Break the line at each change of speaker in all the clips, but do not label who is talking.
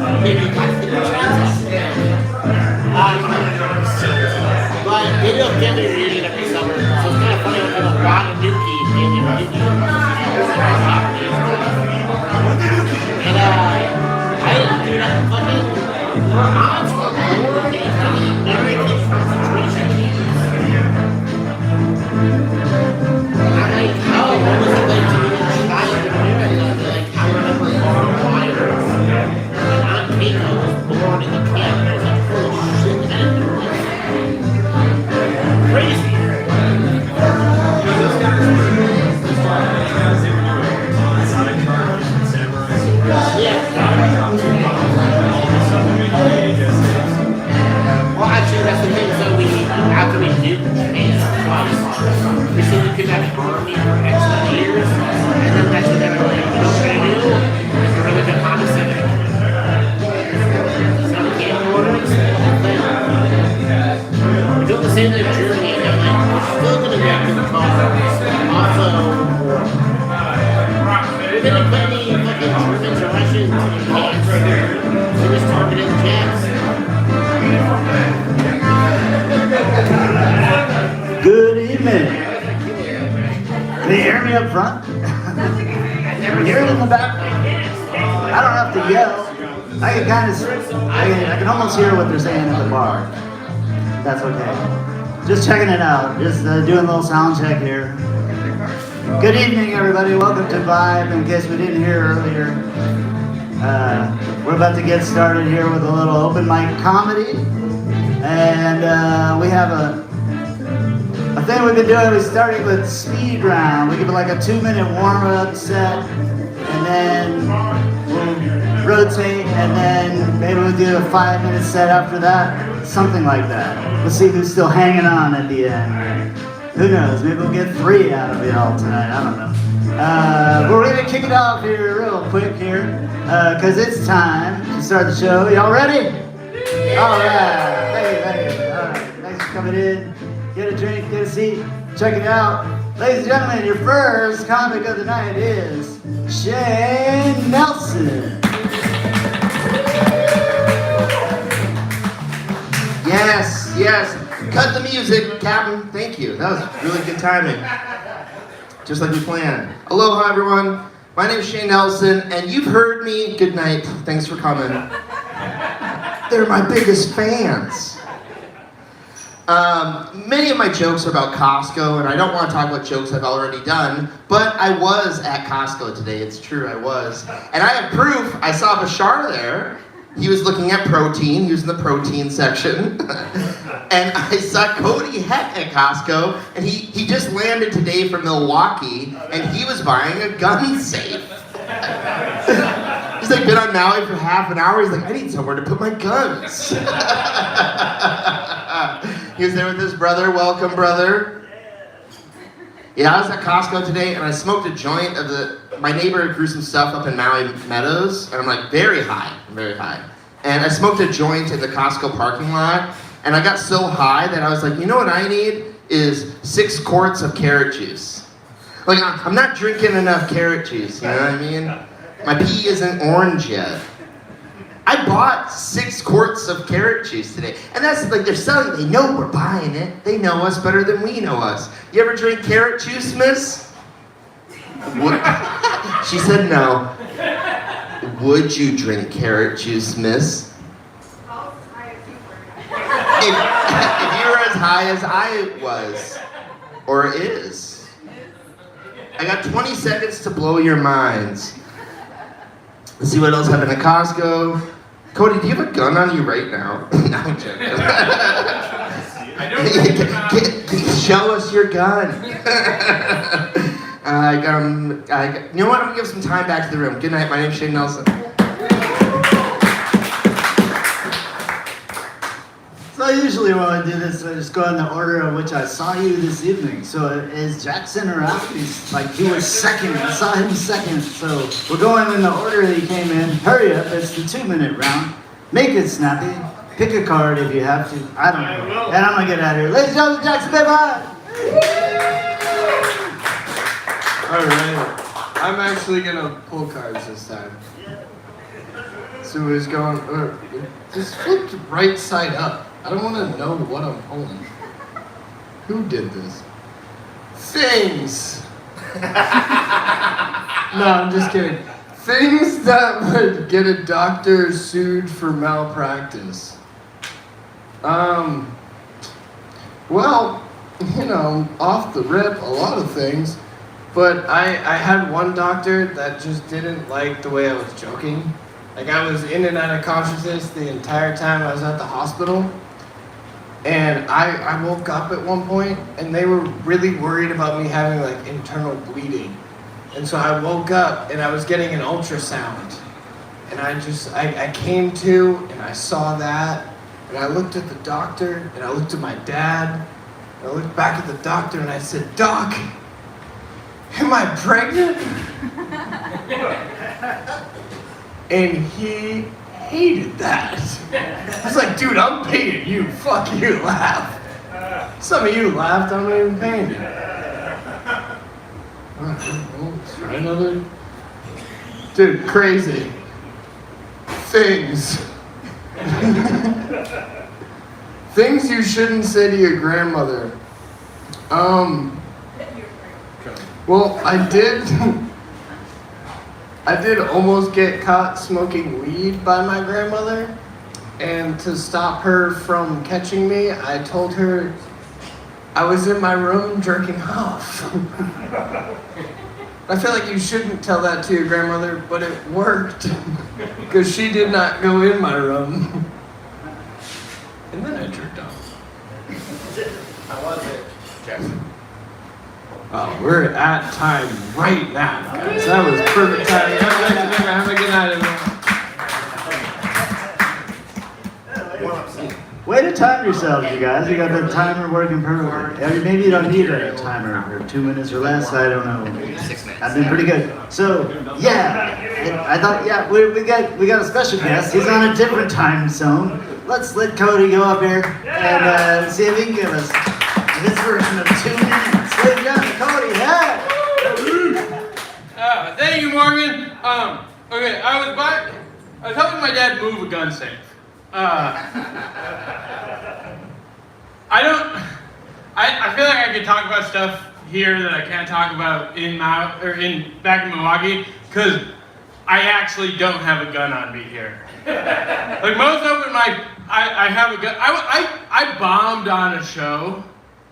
But they do a family reunion every summer, so it's kind of funny when a lot of Nuki family reunion. And I didn't do that fucking odds were more than American concentration camps. I'm like, oh, what was it like to be a child in America? Like, I remember Maui Hawaii. And Aunt Keiko was born in the camp. I was like, holy shit, I didn't know this. Crazy. Well, actually, that's the thing. So after we did Japan twice, we said we couldn't have an army for X amount of years, and then that's what they were like, you know what we're gonna do? We're gonna live in Honda Civic. So we can't order it, the whole thing. We're doing the same thing in Germany, and they're like, we're still gonna react to the car. Also, we're gonna put any fucking Germans or Russians in camps. We're just targeting jets.
Good evening. Can you hear me up front? Hear it in the back? I don't have to yell. I can kind of, I can almost hear what they're saying at the bar. That's okay. Just checking it out. Just doing a little sound check here. Good evening, everybody. Welcome to Vibe. In case we didn't hear earlier, we're about to get started here with a little open mic comedy. And we have a thing we've been doing. We started with speed round. We give it like a 2-minute warm-up set, and then we'll rotate, and then maybe we'll do a 5-minute set after that, something like that. We'll see who's still hanging on at the end. Who knows? Maybe we'll get 3 out of y'all tonight. I don't know. We're ready to kick it off here real quick here, because it's time to start the show. Y'all ready? All right. Thank you. All right. Thanks for coming in. Get a drink, get a seat, check it out. Ladies and gentlemen, your first comic of the night is Shane Nelson.
Yes. Cut the music, Captain. Thank you. That was really good timing. Just like we planned. Aloha, everyone. My name is Shane Nelson, and you've heard me. Good night. Thanks for coming. They're my biggest fans. Many of my jokes are about Costco, and I don't want to talk about jokes I've already done, but I was at Costco today. It's true, I was. And I have proof. I saw Bashar there. He was looking at protein. He was in the protein section. And I saw Cody Heck at Costco, and he just landed today from Milwaukee, and he was buying a gun safe. He's like been on Maui for half an hour. He's like, I need somewhere to put my guns. He was there with his brother. Welcome, brother. Yeah, I was at Costco today, and I smoked a joint of my neighbor grew some stuff up in Maui Meadows, and I'm like, very high. And I smoked a joint in the Costco parking lot, and I got so high that I was like, you know what I need is 6 quarts of carrot juice. Like, I'm not drinking enough carrot juice, you know what I mean? My pee isn't orange yet. I bought 6 quarts of carrot juice today. And that's like, they're selling, they know we're buying it. They know us better than we know us. You ever drink carrot juice, miss? She said no. Would you drink carrot juice, miss? If you were as high as I was, or is. I got 20 seconds to blow your minds. Let's see what else happened at Costco. Cody, do you have a gun on you right now? No, I'm joking.
I don't
show us your gun. You know what? I'm gonna give some time back to the room. Good night. My name's Shane Nelson.
So usually when I do this, I just go in the order of which I saw you this evening. So is Jackson around? He's like, he was second. I saw him second. So we're going in the order that he came in. Hurry up. It's the 2-minute round. Make it snappy. Pick a card if you have to. I don't know. And I'm going to get out of here. Ladies and gentlemen, Jackson, bye-bye.
Alright. I'm actually gonna pull cards this time.
So it was going, just flipped right side up. I don't want to know what I'm pulling. Who did this? Things. No, I'm just kidding. Things that would get a doctor sued for malpractice. Well, off the rip, a lot of things. But I had one doctor that just didn't like the way I was joking. Like, I was in and out of consciousness the entire time I was at the hospital. And I woke up at one point, and they were really worried about me having, like, internal bleeding. And so I woke up, and I was getting an ultrasound. And I came to, and I saw that, and I looked at the doctor, and I looked at my dad, and I looked back at the doctor, and I said, "Doc, am I pregnant?" And he hated that. He's like, "Dude, I'm paying you. Fuck you, laugh." Some of you laughed, I'm not even paying you. Let's try another. Dude, crazy. Things. Things you shouldn't say to your grandmother. Well, I did almost get caught smoking weed by my grandmother, and to stop her from catching me, I told her I was in my room jerking off. I feel like you shouldn't tell that to your grandmother, but it worked, because she did not go in my room. And then I jerked off.
How was it, Jackson?
Oh, we're at time right now, guys. That was perfect timing. Have a good night, everyone.
Way to time yourselves, you guys. You got the timer working perfectly. I mean, maybe you don't need a timer for 2 minutes or less. I don't know.
6 minutes.
I've been pretty good. So, yeah, I thought, yeah, we got a special guest. He's on a different time zone. Let's let Cody go up here and see if he can give us his version of 2 minutes. Ladies and gentlemen, Cody, yeah.
Thank you, Morgan. Okay, I was helping my dad move a gun safe. I feel like I could talk about stuff here that I can't talk about back in Milwaukee, because I actually don't have a gun on me here. Like most open mic, I have a gun. I bombed on a show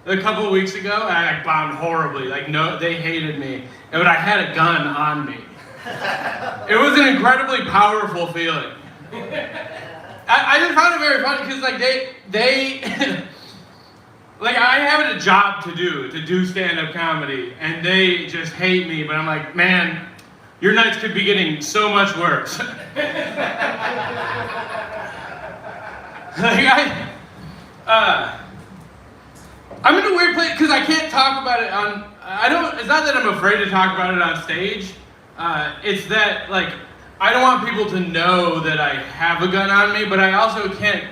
a couple of weeks ago, and I bombed horribly. Like, no, they hated me, but I had a gun on me. It was an incredibly powerful feeling. I just found it very funny because, like, they like, I have a job to do stand-up comedy, and they just hate me. But I'm like, man, your nights could be getting so much worse. Like, I'm in a weird place because I can't talk about it on. It's not that I'm afraid to talk about it on stage. It's that, like, I don't want people to know that I have a gun on me, but I also can't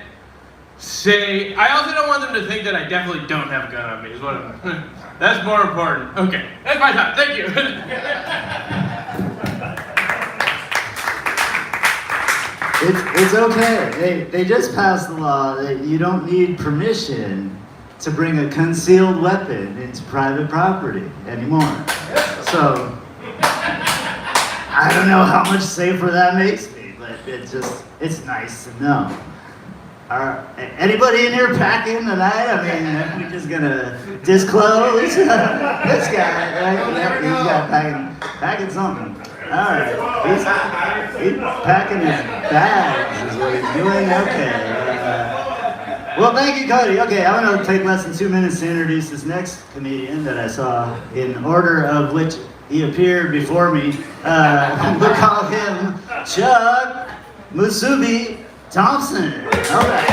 say. I also don't want them to think that I definitely don't have a gun on me. Is what I'm. That's more important. Okay, that's my time. Thank you.
It's okay. They just passed the law that you don't need permission to bring a concealed weapon into private property anymore. So, I don't know how much safer that makes me, but it's nice to know. Anybody in here packing tonight? I mean, are we just gonna disclose this guy, right? He's got packing something. All right, he's packing his bags is what he's doing. Okay. Well, thank you, Cody. Okay, I'm gonna take less than 2 minutes to introduce this next comedian that I saw in order of which he appeared before me. We'll call him Chuck Musubi Thompson. All right.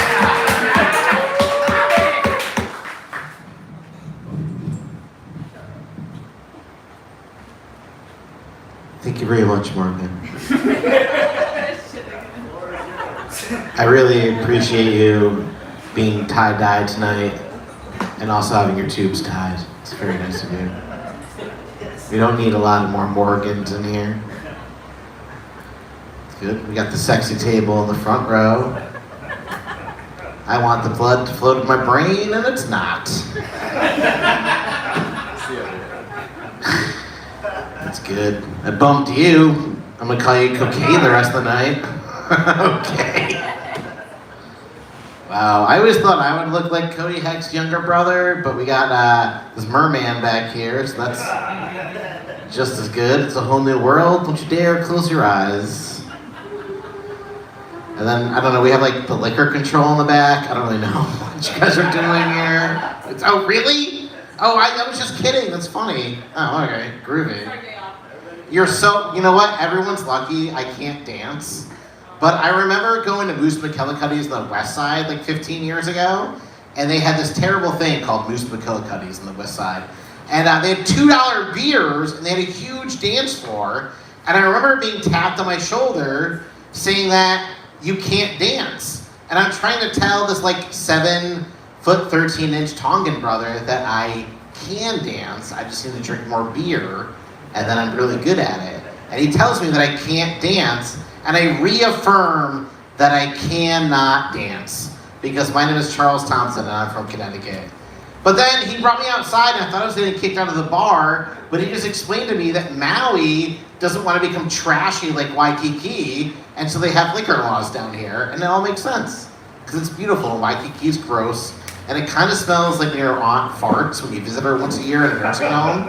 Thank you very much, Morgan. I really appreciate you being tie-dyed tonight and also having your tubes tied. It's very nice of you. We don't need a lot more Morgans in here. Good. We got the sexy table in the front row. I want the blood to flow to my brain, and it's not. That's good. I bumped you. I'm gonna call you cocaine the rest of the night. Okay. Wow, I always thought I would look like Cody Heck's younger brother, but we got this merman back here, so that's just as good. It's a whole new world. Don't you dare close your eyes. And then, I don't know, we have like the liquor control in the back. I don't really know what you guys are doing here. Oh, really? Oh, I was just kidding. That's funny. Oh, okay. Groovy. You're so, you know what? Everyone's lucky I can't dance. But I remember going to Moose McKillicuddy's on the west side like 15 years ago, and they had this terrible thing called Moose McKillicuddy's on the west side. And they had $2 beers, and they had a huge dance floor. And I remember being tapped on my shoulder saying that you can't dance. And I'm trying to tell this like 7 foot 13-inch Tongan brother that I can dance. I just need to drink more beer, and then I'm really good at it. And he tells me that I can't dance, and I reaffirm that I cannot dance because my name is Charles Thompson and I'm from Connecticut. But then he brought me outside and I thought I was getting kicked out of the bar, but he just explained to me that Maui doesn't want to become trashy like Waikiki, and so they have liquor laws down here, and it all makes sense because it's beautiful. Waikiki's gross, and it kind of smells like your aunt farts when you visit her once a year in a nursing home.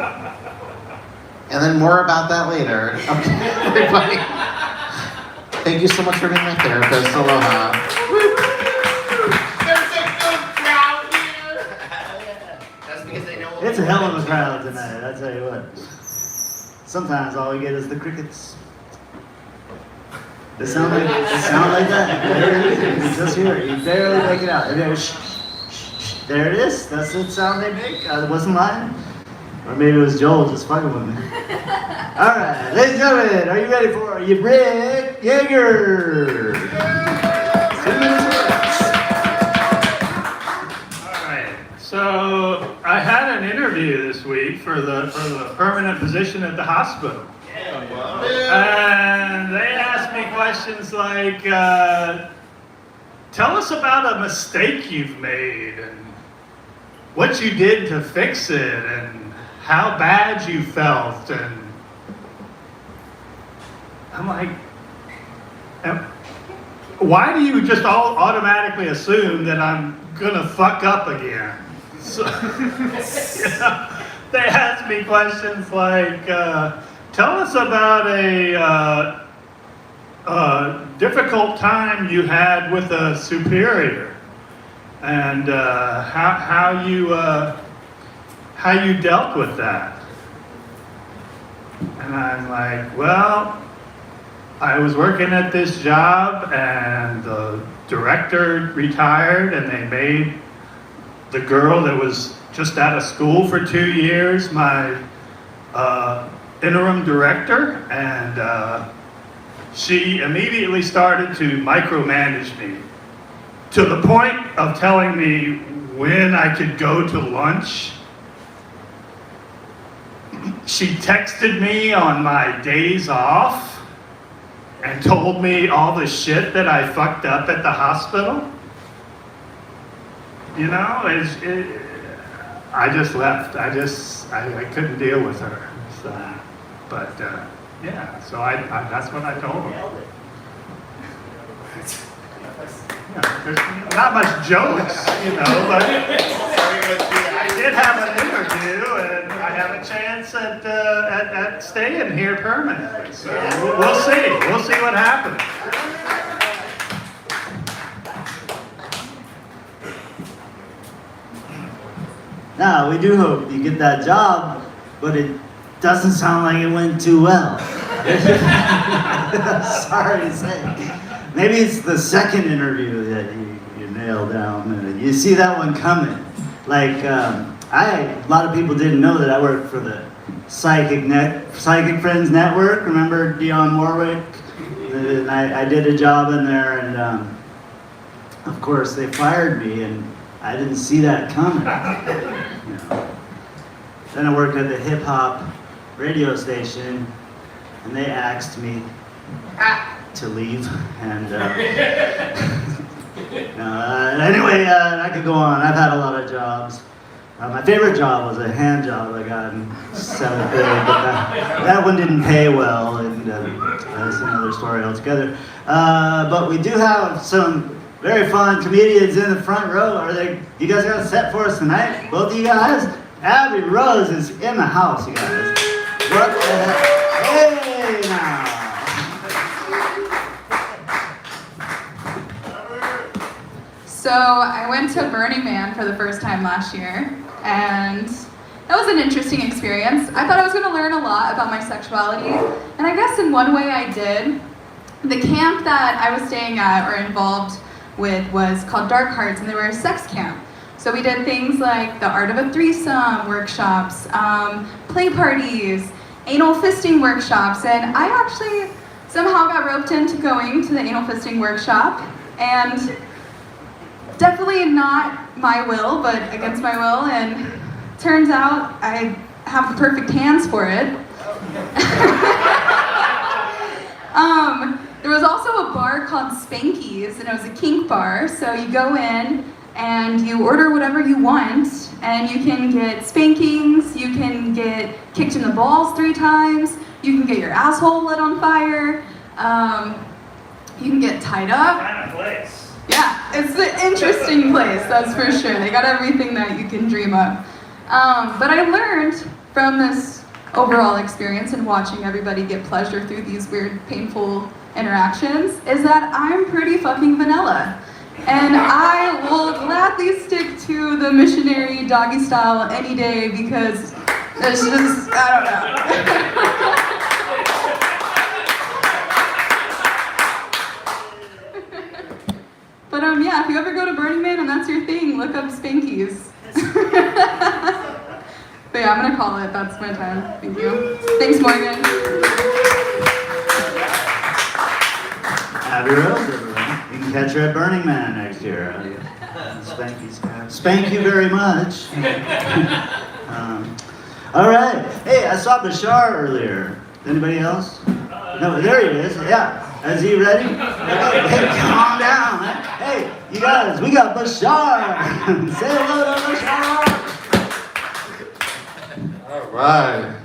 And then more about that later. Okay, everybody. Thank you so much for being my therapist. Aloha.
There's a good crowd here. That's because they know.
It's a hell of a crowd tonight, I tell you what. Sometimes all we get is the crickets. They sound like that. You just hear it. You barely make it out. There it is. That's the sound they make. It wasn't mine. Or maybe it was Joel just fucking with me. All right, ladies and gentlemen, are you ready for Rick Yeager? 2 minutes of rest.
All right. So I had an interview this week for the permanent position at the hospital. And they asked me questions like, tell us about a mistake you've made and what you did to fix it and how bad you felt. And I'm like, why do you just all automatically assume that I'm gonna fuck up again? So, they asked me questions like, tell us about a difficult time you had with a superior, and how you dealt with that. And I'm like, well, I was working at this job, and the director retired, and they made the girl that was just out of school for 2 years my interim director, and she immediately started to micromanage me to the point of telling me when I could go to lunch. She texted me on my days off and told me all the shit that I fucked up at the hospital. You know, I just left. I couldn't deal with her. So, but yeah, so that's what I told her. Yeah, there's not much jokes, you know, but I did have an interview and I have a chance at staying here permanently. So we'll see. We'll see what happens.
Now, we do hope you get that job, but it doesn't sound like it went too well. Sorry to say. Maybe it's the second interview that you nail down. You see that one coming. Like, a lot of people didn't know that I worked for the Psychic Friends Network. Remember Dionne Warwick? And I did a job in there, and of course they fired me, and I didn't see that coming. You know. Then I worked at the hip hop radio station, and they asked me to leave. And anyway, I could go on. I've had a lot of jobs. My favorite job was a hand job I got in 7th grade, but that one didn't pay well, and that's another story altogether. But we do have some very fun comedians in the front row. You guys got a set for us tonight? Both of you guys? Abby Rose is in the house, you guys. What the heck? Hey now!
So I went to Burning Man for the first time last year, and that was an interesting experience. I thought I was going to learn a lot about my sexuality, and I guess in one way I did. The camp that I was staying at or involved with was called Dark Hearts, and they were a sex camp. So we did things like the art of a threesome workshops, play parties, anal fisting workshops, and I actually somehow got roped into going to the anal fisting workshop, and definitely not my will, but against my will, and turns out I have the perfect hands for it. There was also a bar called Spanky's, and it was a kink bar, so you go in and you order whatever you want, and you can get spankings, you can get kicked in the balls 3 times, you can get your asshole lit on fire, you can get tied up.
Kind of place.
Yeah, it's an interesting place, that's for sure. They got everything that you can dream of. But I learned from this overall experience and watching everybody get pleasure through these weird, painful interactions is that I'm pretty fucking vanilla. And I will gladly stick to the missionary doggy style any day because it's just, I don't know. But yeah, if you ever go to Burning Man and that's your thing, look up Spanky's. But yeah, I'm gonna call it. That's my time. Thank you. Thanks, Morgan.
Abby Rose, everyone. You can catch her at Burning Man next year. Spank you very much. All right. Hey, I saw Bashar earlier. Anybody else? No, there he is. Yeah. Is he ready? Hey, calm down. Hey, you guys, we got Bashar. Say hello to Bashar.
All right.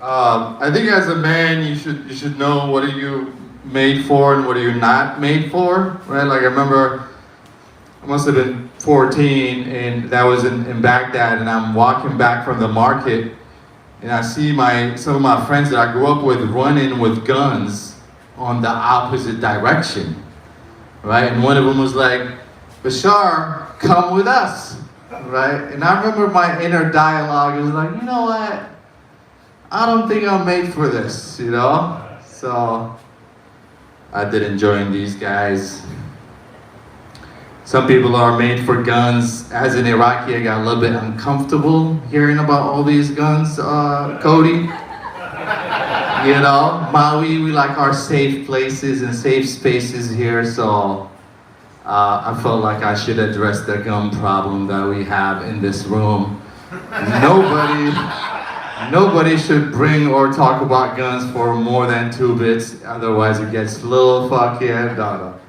I think as a man, you should know what are you made for and what are you not made for, right? Like I remember, I must have been 14, and that was in Baghdad, and I'm walking back from the market, and I see some of my friends that I grew up with running with guns on the opposite direction, right? And one of them was like, Bashar, come with us, right? And I remember my inner dialogue was like, you know what? I don't think I'm made for this, you know? So I didn't join these guys. Some people are made for guns. As an Iraqi, I got a little bit uncomfortable hearing about all these guns, Cody. You know, Maui, we like our safe places and safe spaces here, so I felt like I should address the gun problem that we have in this room. Nobody should bring or talk about guns for more than 2 bits, otherwise it gets a little fucking no.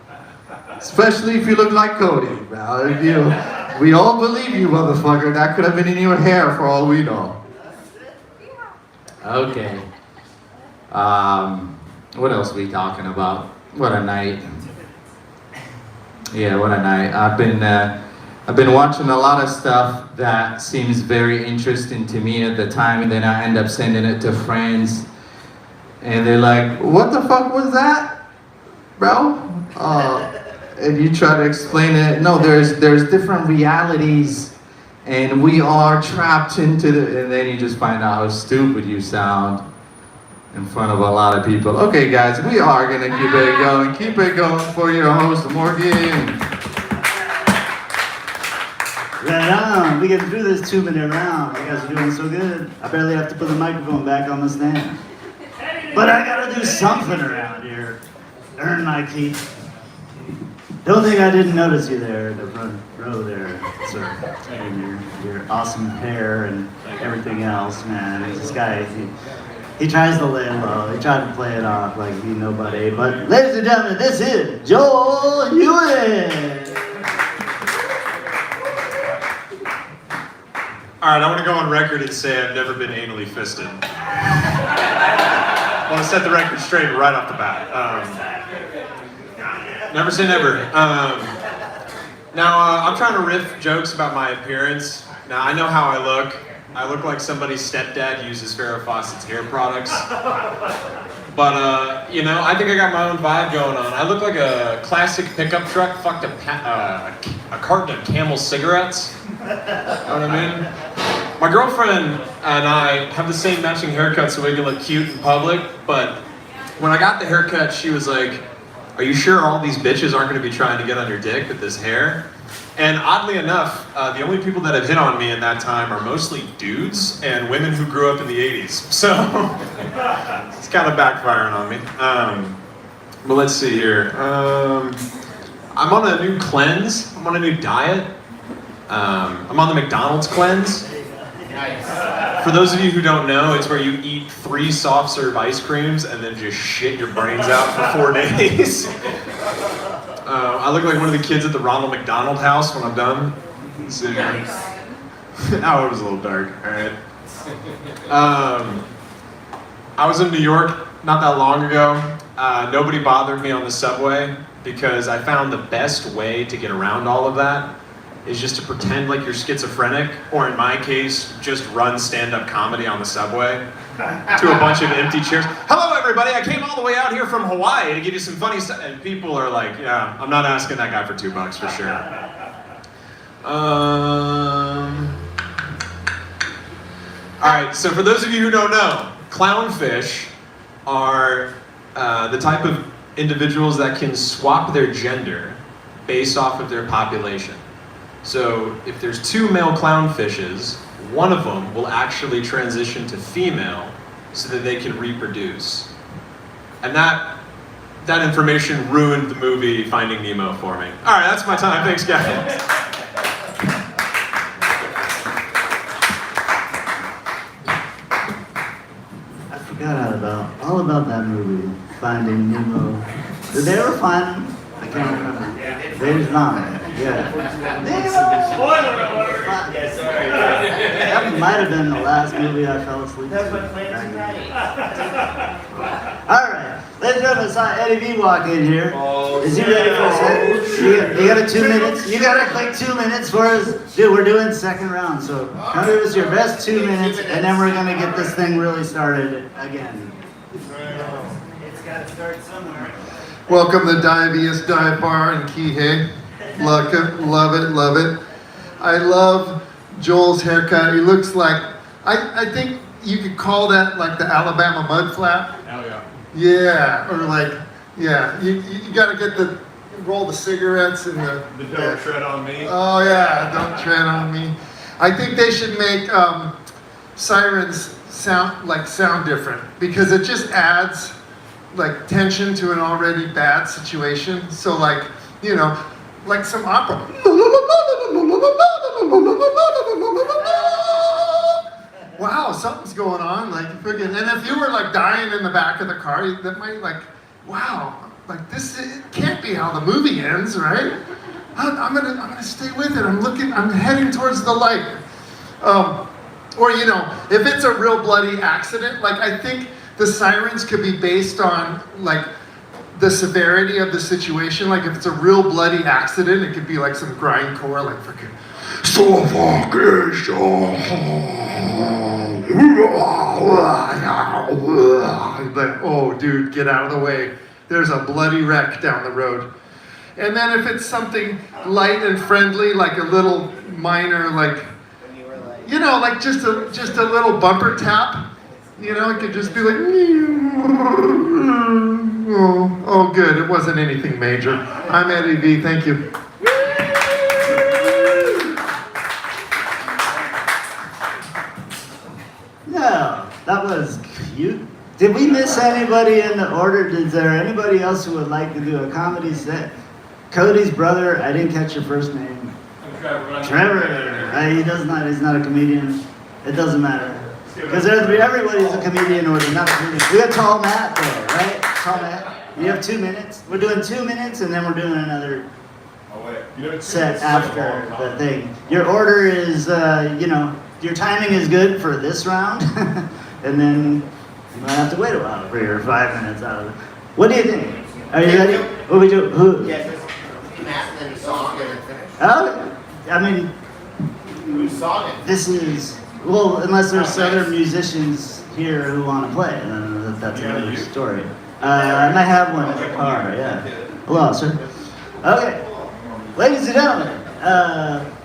Especially if you look like Cody. Now, we all believe you, motherfucker. That could have been in your hair for all we know. Okay. What else are we talking about? What a night. Yeah, what a night. I've been watching a lot of stuff that seems very interesting to me at the time, and then I end up sending it to friends, and they're like, "What the fuck was that, bro?" And you try to explain it. No, there's different realities, and we are trapped into and then you just find out how stupid you sound in front of a lot of people. Okay, guys, we are gonna keep it going. Keep it going for your host, Morgan.
Right on. We get through this 2-minute round. You guys are doing so good. I barely have to put the microphone back on the stand. But I gotta do something around here. Earn my keep. Don't think I didn't notice you there in the front row there, sir. And your awesome hair and everything else, man. This guy, He tries to lay low. He tried to play it off like he nobody. But ladies and gentlemen, this is Joel Hewitt.
All right, I want to go on record and say I've never been anally fisted. I want to set the record straight right off the bat. Never say never. Now, I'm trying to riff jokes about my appearance. Now, I know how I look. I look like somebody's stepdad uses Farrah Fawcett's hair products. But, you know, I think I got my own vibe going on. I look like a classic pickup truck fucked a carton of Camel cigarettes. You know what I mean? My girlfriend and I have the same matching haircut so we can look cute in public, but when I got the haircut, she was like, "Are you sure all these bitches aren't going to be trying to get on your dick with this hair?" And oddly enough, the only people that have hit on me in that time are mostly dudes and women who grew up in the 80s. So it's kind of backfiring on me. But let's see here. I'm on a new cleanse. I'm on a new diet. I'm on the McDonald's cleanse. For those of you who don't know, it's where you eat 3 soft serve ice creams and then just shit your brains out for 4 days. I look like one of the kids at the Ronald McDonald House when I'm done. So, oh, it was a little dark. All right. I was in New York not that long ago. Nobody bothered me on the subway because I found the best way to get around all of that is just to pretend like you're schizophrenic, or in my case, just run stand-up comedy on the subway to a bunch of empty chairs. "Hello, everybody, I came all the way out here from Hawaii to give you some funny stuff." And people are like, "Yeah, I'm not asking that guy for $2 for sure." All right, so for those of you who don't know, clownfish are the type of individuals that can swap their gender based off of their population. So if there's 2 male clownfishes, one of them will actually transition to female so that they can reproduce. And that information ruined the movie Finding Nemo for me. All right, that's my time. Thanks, guys.
I forgot all about that movie, Finding Nemo. Did they ever find him? I can't remember. They was not. Yeah.
Spoiler alert! Yes, sorry.
That might have been the last movie I fell asleep to.
That's my plan tonight.
All right, ladies and gentlemen, I saw Eddie V walk in here. Is he ready for a second? You got a 2 minutes? You got like 2 minutes for us? Dude, we're doing second round, so come give us your best 2 minutes, and then we're gonna get this thing really started again. It's gotta start somewhere.
Welcome to Diabetes Dive Bar in Kihei. Love it, love it, love it. I love Joel's haircut. He looks like, I think you could call that like the Alabama mud flap.
Hell yeah.
Yeah, or like, yeah, you gotta get roll the cigarettes and the
Don't tread on me.
Oh yeah, don't tread on me. I think they should make sirens sound different because it just adds like tension to an already bad situation. So like, you know, like some opera. Wow, something's going on. Like friggin', and if you were like dying in the back of the car, that might like, wow, like this it can't be how the movie ends, right? I'm gonna stay with it. I'm heading towards the light. Or you know, if it's a real bloody accident, like I think the sirens could be based on like the severity of the situation. Like if it's a real bloody accident, it could be like some grindcore, like freaking suffocation. Like, oh dude, get out of the way. There's a bloody wreck down the road. And then if it's something light and friendly, like a little minor, like, you know, like just a little bumper tap, you know, it could just be like, oh good, it wasn't anything major. I'm Eddie V, thank you.
No, that was cute. Did we miss anybody in the order? Is there anybody else who would like to do a comedy set? Cody's brother, I didn't catch your first name.
Trevor.
Trevor. He's not a comedian. It doesn't matter. Because everybody's a comedian or they're not a comedian. We got Tall Matt there, right? Tall Matt. You have 2 minutes. We're doing 2 minutes and then we're doing another set after the thing. Your order is, your timing is good for this round, and then you might have to wait a while for your 5 minutes out of it. What do you think? Are you ready? What we do? Who?
Yes, it's Matt and then the song and then finish.
Oh, I mean,
Whose song it?
this is, well, unless there's other musicians here who want to play, then that's another story. I might have one in the car, yeah. Hello, sir. Okay. Ladies and gentlemen,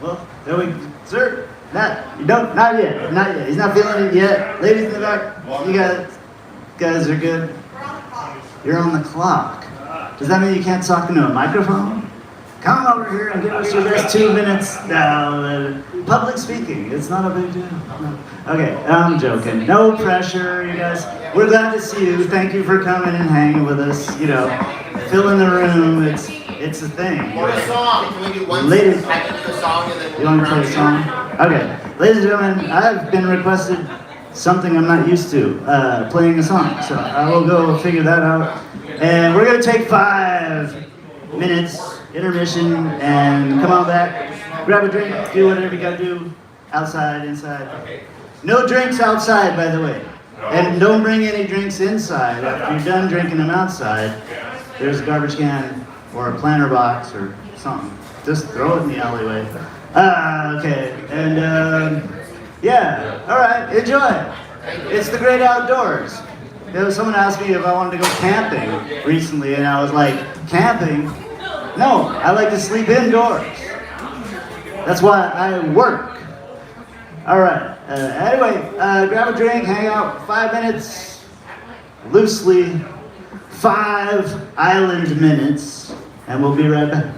well, there we, sir, not yet. He's not feeling it yet. Ladies in the back, you guys are good. You're on the clock. Does that mean you can't talk into a microphone? Come over here and give us your best 2 minutes now. Public speaking, it's not a big deal. No. Okay, I'm joking. No pressure, you guys. We're glad to see you. Thank you for coming and hanging with us. Filling the room. It's a thing.
Or a song. Can we do one
Ladies,
I can do the song and then
you want to play a song? Okay, ladies and gentlemen, I've been requested something I'm not used to, playing a song. So I will go figure that out. And we're gonna take 5 minutes intermission and come on back, grab a drink, do whatever you gotta do, outside, inside. No drinks outside, by the way. And don't bring any drinks inside. After you're done drinking them outside, there's a garbage can or a planter box or something. Just throw it in the alleyway. Okay, and yeah, all right, enjoy. It's the great outdoors. Someone asked me if I wanted to go camping recently, and I was like, camping? No, I like to sleep indoors. That's why I work. All right, anyway, grab a drink, hang out 5 minutes, loosely 5 island minutes, and we'll be right back.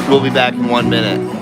We'll be back in 1 minute.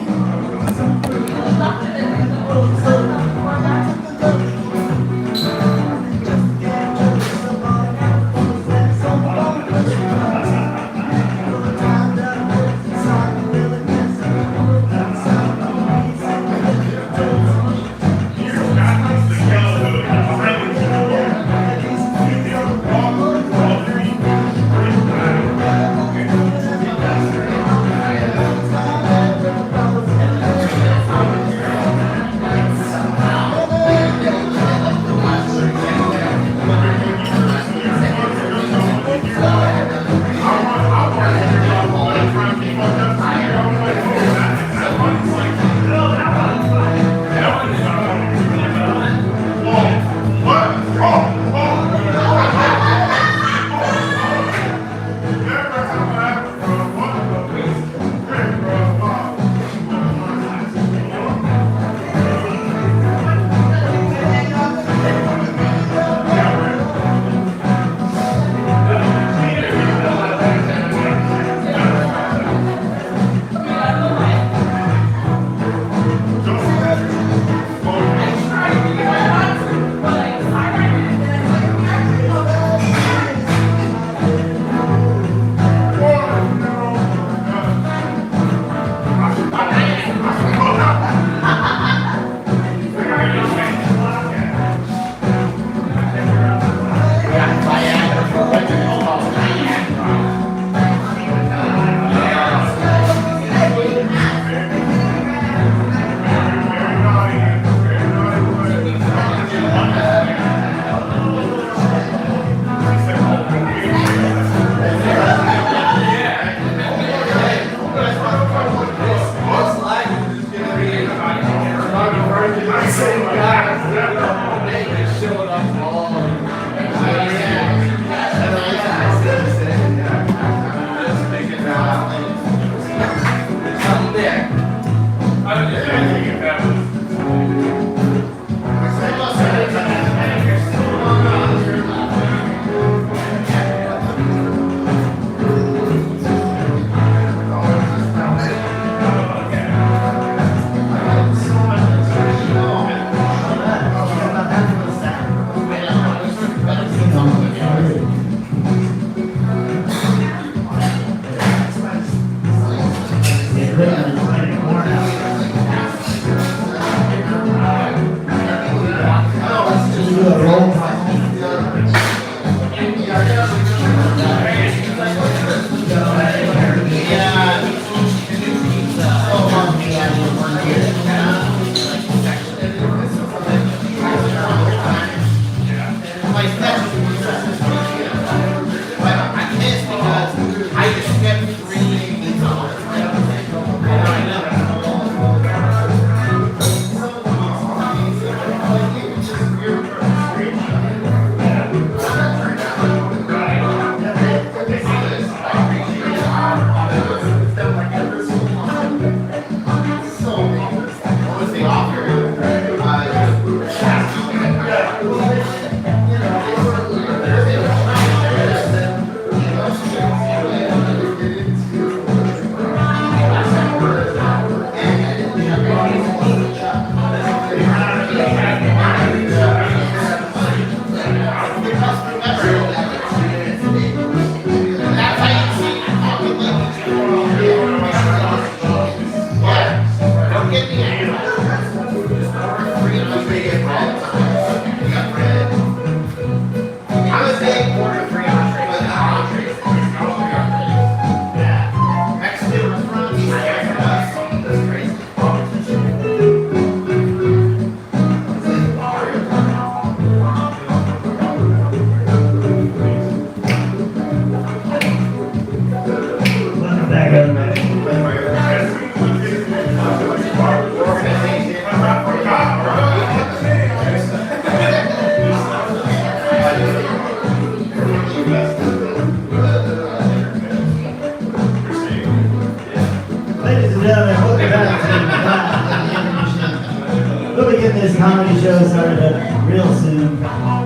We'll be getting this comedy show started up real soon. I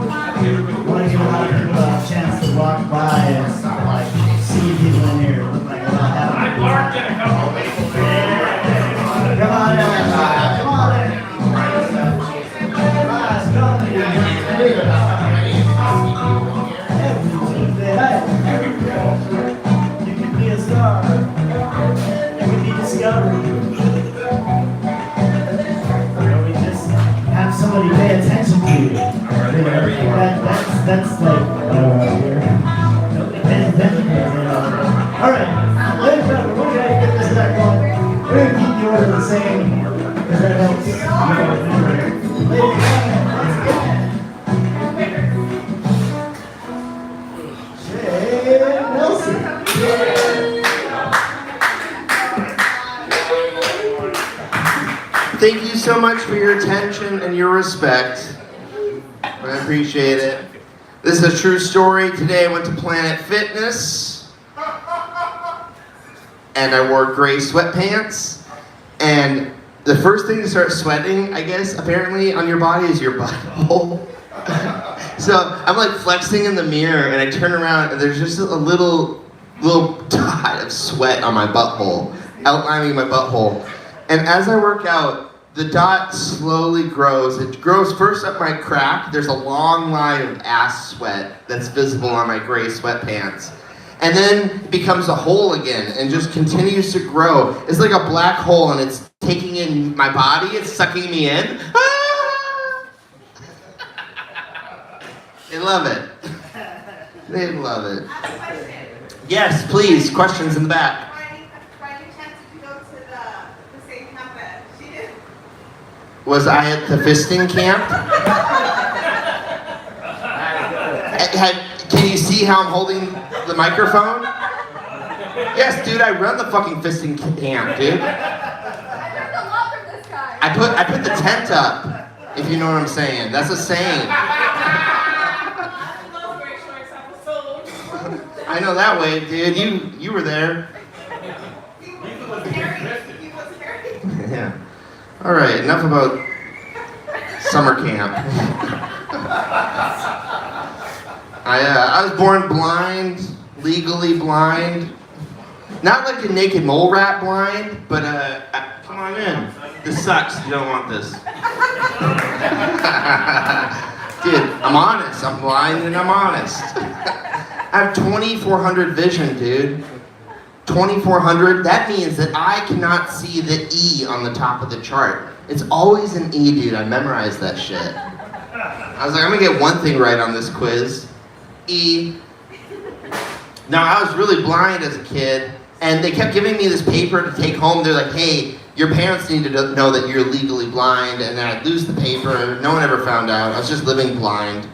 want to give a lot of people a chance to walk by and like see people in here. Look like a lot happening. Come on in. Come on in. You can be a star. You can be discovered. Have somebody pay attention to you. That's like nobody pays attention to you. All right, ladies and gentlemen, we're gonna get this back going. We're gonna keep the order the same because that helps. Ladies and gentlemen, let's get Jay Nelson.
Thank you so much for your attention and your respect. I appreciate it. This is a true story. Today I went to Planet Fitness and I wore gray sweatpants. And the first thing to start sweating, I guess, apparently on your body is your butthole. So I'm like flexing in the mirror and I turn around and there's just a little dot of sweat on my butthole, outlining my butthole. And as I work out, the dot slowly grows. It grows first up my crack. There's a long line of ass sweat that's visible on my gray sweatpants. And then it becomes a hole again and just continues to grow. It's like a black hole and it's taking in my body. It's sucking me in. Ah! They love it. They love it.
I have a question.
Yes, please. Questions in the back.
By any chance did you go to the same camp that she did?
Was I at the fisting camp? Can you see how I'm holding the microphone? Yes, dude, I run the fucking fisting camp, dude.
I learned a lot from this guy.
I put the tent up, if you know what I'm saying. That's a saying. I know that way, dude. You were there.
He was hairy.
Yeah. All right, enough about summer camp. I was born blind, legally blind. Not like a naked mole rat blind, but come on in. This sucks. You don't want this. Dude, I'm honest. I'm blind and I'm honest. I have 2400 vision, dude. 2400, that means that I cannot see the E on the top of the chart. It's always an E, dude. I memorized that shit. I was like, I'm gonna get one thing right on this quiz. E. Now, I was really blind as a kid, and they kept giving me this paper to take home. They're like, hey, your parents need to know that you're legally blind, and then I'd lose the paper. No one ever found out. I was just living blind.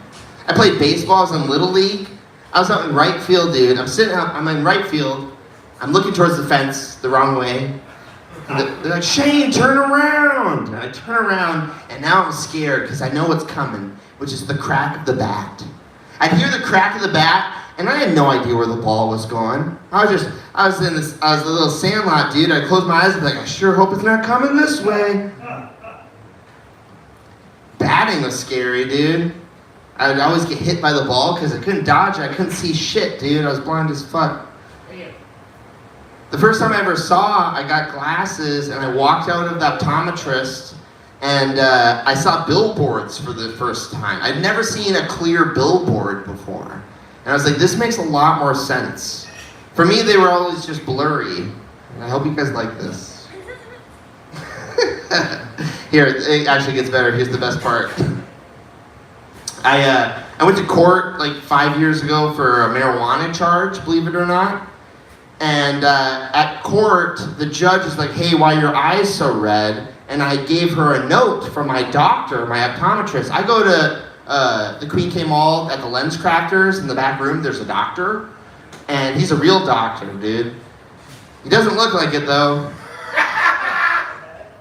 I played baseball. I was in Little League. I was out in right field, dude. I'm in right field. I'm looking towards the fence the wrong way. They're like, Shane, turn around. And I turn around, and now I'm scared because I know what's coming, which is the crack of the bat. I hear the crack of the bat, and I had no idea where the ball was going. I was a little sandlot, dude. I closed my eyes and be like, I sure hope it's not coming this way. Batting was scary, dude. I would always get hit by the ball because I couldn't dodge it. I couldn't see shit, dude. I was blind as fuck. The first time I ever saw, I got glasses and I walked out of the optometrist and I saw billboards for the first time. I'd never seen a clear billboard before. And I was like, this makes a lot more sense. For me, they were always just blurry. And I hope you guys like this. Here, it actually gets better. Here's the best part. I went to court like 5 years ago for a marijuana charge, believe it or not. And at court, the judge is like, hey, why are your eyes so red? And I gave her a note from my doctor, my optometrist. I go to the Queen K Mall at the Lens Crafters. In the back room, there's a doctor. And he's a real doctor, dude. He doesn't look like it, though.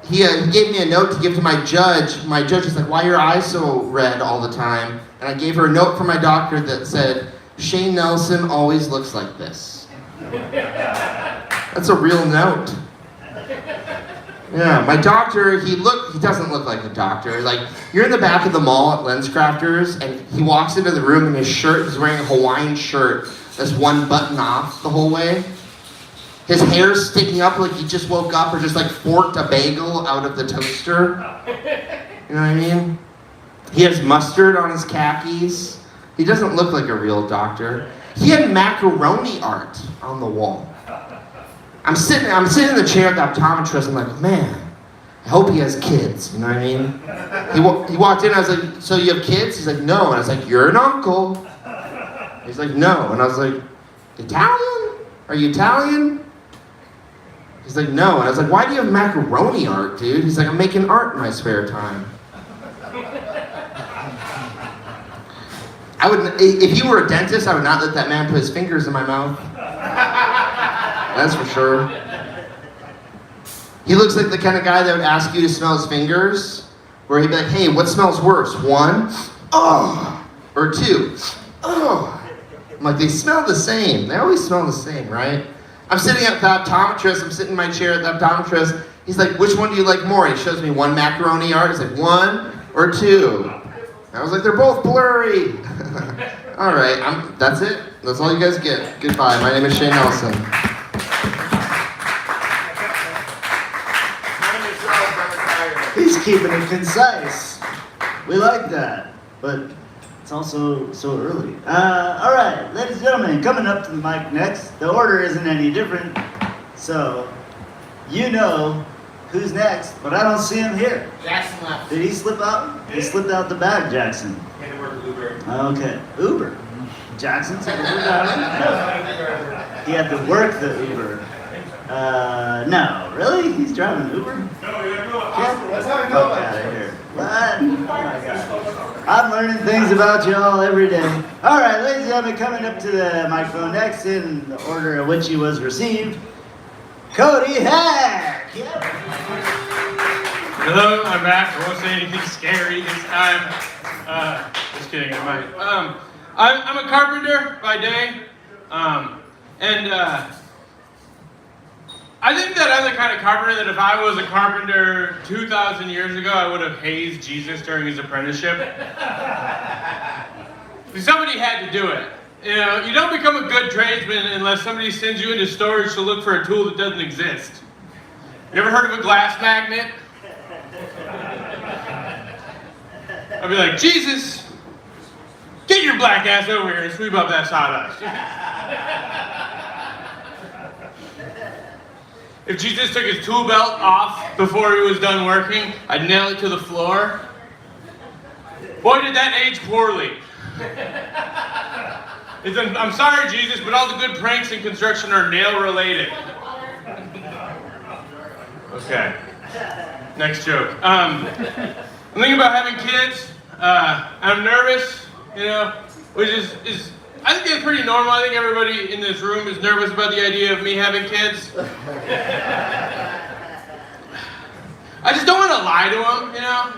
He gave me a note to give to my judge. My judge is like, why are your eyes so red all the time? And I gave her a note from my doctor that said, Shane Nelson always looks like this. That's a real note. Yeah, my doctor, he doesn't look like a doctor. Like, you're in the back of the mall at Lens Crafters, and he walks into the room in his shirt, he's wearing a Hawaiian shirt that's one button off the whole way. His hair's sticking up like he just woke up or just like forked a bagel out of the toaster. You know what I mean? He has mustard on his khakis. He doesn't look like a real doctor. He had macaroni art on the wall. I'm sitting in the chair at the optometrist. I'm like, man, I hope he has kids. You know what I mean? He walked in. I was like, so you have kids? He's like, no. And I was like, you're an uncle. He's like, no. And I was like, Italian? Are you Italian? He's like, no. And I was like, why do you have macaroni art, dude? He's like, I'm making art in my spare time. If you were a dentist, I would not let that man put his fingers in my mouth. That's for sure. He looks like the kind of guy that would ask you to smell his fingers, where he'd be like, hey, what smells worse? 1, oh, or 2, oh. I'm like, they smell the same. They always smell the same, right? I'm sitting at the optometrist. I'm sitting in my chair at the optometrist. He's like, which one do you like more? He shows me one macaroni art. He's like, 1 or 2. I was like, they're both blurry. All right, that's it. That's all you guys get. Goodbye. My name is Shane Nelson.
He's keeping it concise. We like that, but it's also so early. All right, ladies and gentlemen, coming up to the mic next. The order isn't any different, so you know who's next, but I don't see him here.
Jackson left.
Did he slip out? He slipped out the bag, Jackson.
Had to work Uber.
Okay, Uber. Jackson's an Uber driver? No. He had to work the Uber. No, really? He's driving Uber?
No, you're going to
Get
That's how I
the
know
fuck
that.
out of here. What? Oh my God. I'm learning things about y'all every day. All right, ladies and gentlemen, coming up to the microphone next in the order of which he was received, Cody Hack. Yep.
Hello, I'm back. I won't say anything scary this time. Just kidding, I might. I'm a carpenter by day, and I think that I'm the kind of carpenter that if I was a carpenter 2,000 years ago, I would have hazed Jesus during his apprenticeship. Somebody had to do it. You know, you don't become a good tradesman unless somebody sends you into storage to look for a tool that doesn't exist. You ever heard of a glass magnet? I'd be like, Jesus, get your black ass over here and sweep up that sawdust. If Jesus took his tool belt off before he was done working, I'd nail it to the floor. Boy, did that age poorly. I'm sorry, Jesus, but all the good pranks in construction are nail-related. Okay. Next joke. I'm thinking about having kids. I'm nervous, you know, which is I think it's pretty normal. I think everybody in this room is nervous about the idea of me having kids. I just don't want to lie to them, you know?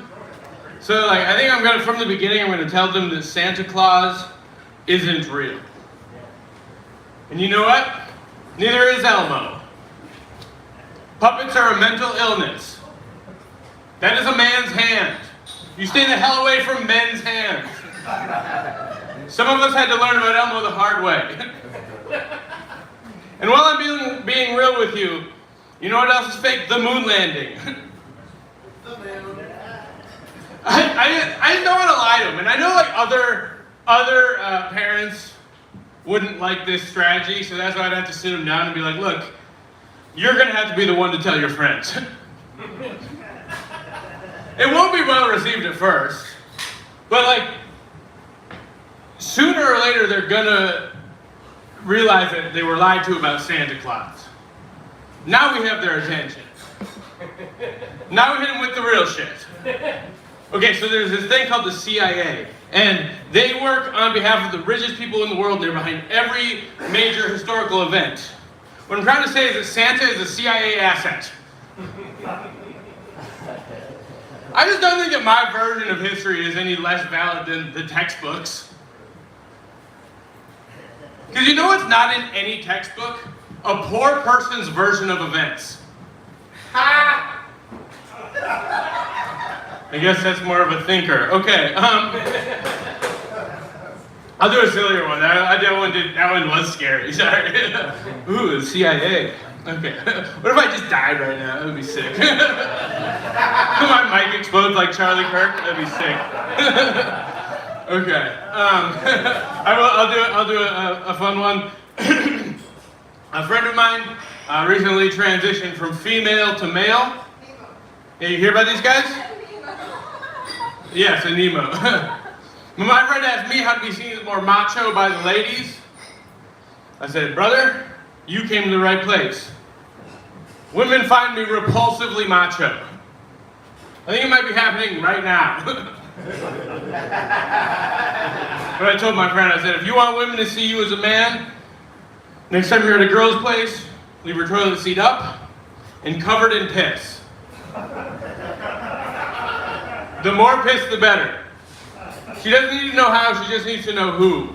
So, like, I think from the beginning, I'm gonna tell them that Santa Claus isn't real. And you know what? Neither is Elmo. Puppets are a mental illness. That is a man's hand. You stay the hell away from men's hands. Some of us had to learn about Elmo the hard way. And while I'm being real with you, you know what else is fake? The moon landing. I don't want to lie to them, and I know like other parents wouldn't like this strategy, so that's why I'd have to sit them down and be like, look, you're gonna have to be the one to tell your friends. It won't be well received at first, but like, sooner or later they're gonna realize that they were lied to about Santa Claus. Now we have their attention. Now we hit them with the real shit. Okay, so there's this thing called the CIA, and they work on behalf of the richest people in the world. They're behind every major historical event. What I'm trying to say is that Santa is a CIA asset. I just don't think that my version of history is any less valid than the textbooks. Because you know what's not in any textbook? A poor person's version of events. Ha! I guess that's more of a thinker. Okay. I'll do a sillier one. That one was scary. Sorry. Ooh, the CIA. Okay. What if I just died right now? That would be sick. My mic explodes like Charlie Kirk. That'd be sick. Okay. I'll do a fun one. A friend of mine recently transitioned from female to male. Yeah, you hear about these guys? Yes, a Nemo. My friend asked me how to be seen as more macho by the ladies. I said, brother, you came to the right place. Women find me repulsively macho. I think it might be happening right now. But I told my friend, I said, if you want women to see you as a man, next time you're at a girl's place, leave her toilet seat up and covered in piss. The more piss, the better. She doesn't need to know how, she just needs to know who.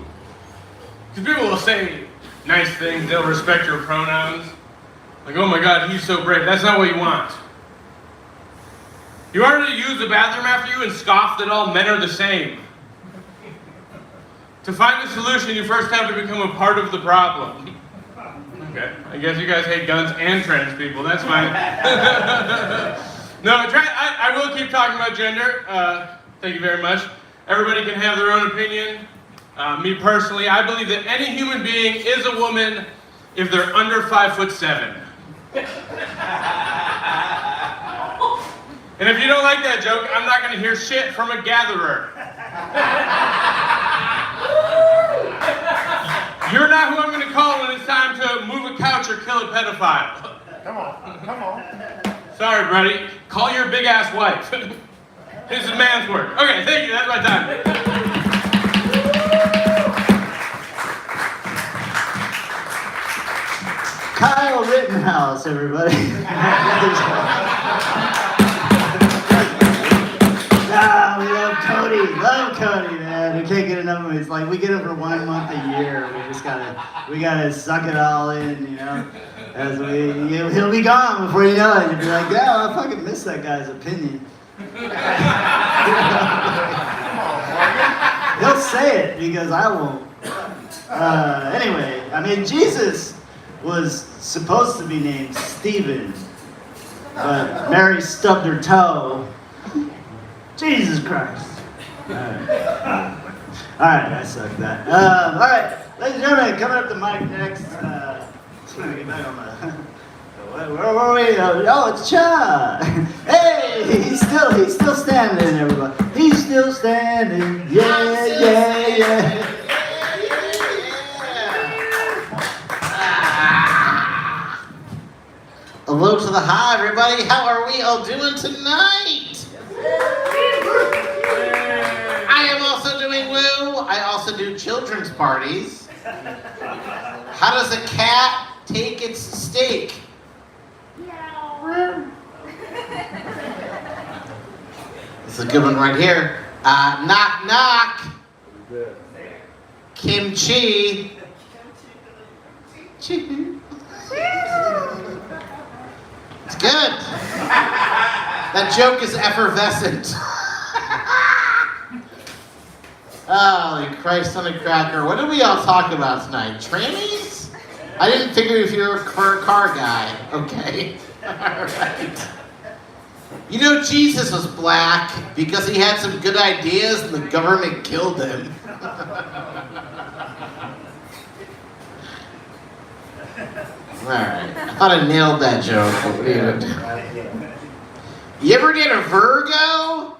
Because people will say nice things, they'll respect your pronouns. Like, oh my God, he's so brave. That's not what you want. You want her to use the bathroom after you and scoff that all men are the same. To find a solution, you first have to become a part of the problem. Okay, I guess you guys hate guns and trans people. That's fine. No, I will keep talking about gender. Thank you very much. Everybody can have their own opinion. Me personally, I believe that any human being is a woman if they're under 5'7". And if you don't like that joke, I'm not going to hear shit from a gatherer. You're not who I'm going to call when it's time to move a couch or kill a pedophile.
Come on.
Sorry, buddy. Call your big ass wife. This is man's work. Okay, thank you. That's my time.
Kyle Rittenhouse, everybody. We love Cody. Love Cody, man. We can't get enough of him. It's like we get him for 1 month a year. We gotta suck it all in, you know. As he'll be gone before you know it. You'll be like, yeah, I fucking miss that guy's opinion. He'll say it because I won't. Anyway, I mean, Jesus was supposed to be named Stephen, but Mary stubbed her toe. Jesus Christ. Alright, I sucked that. Alright, ladies and gentlemen, coming up the mic next. Get back on the. Where were we? Oh, it's Cha. Hey, he's still standing, everybody. He's still standing. Yeah.
Hello to the high, everybody. How are we all doing tonight? I am also doing woo. I also do children's parties. How does a cat take its steak? This is a good one right here. Knock, knock. Kimchi. It's good. That joke is effervescent. Holy Christ on a cracker. What did we all talk about tonight? Trannies? I didn't figure if you were a car guy. Okay. Alright. You know, Jesus was black because he had some good ideas and the government killed him. Alright. I thought I nailed that joke. You ever get a Virgo?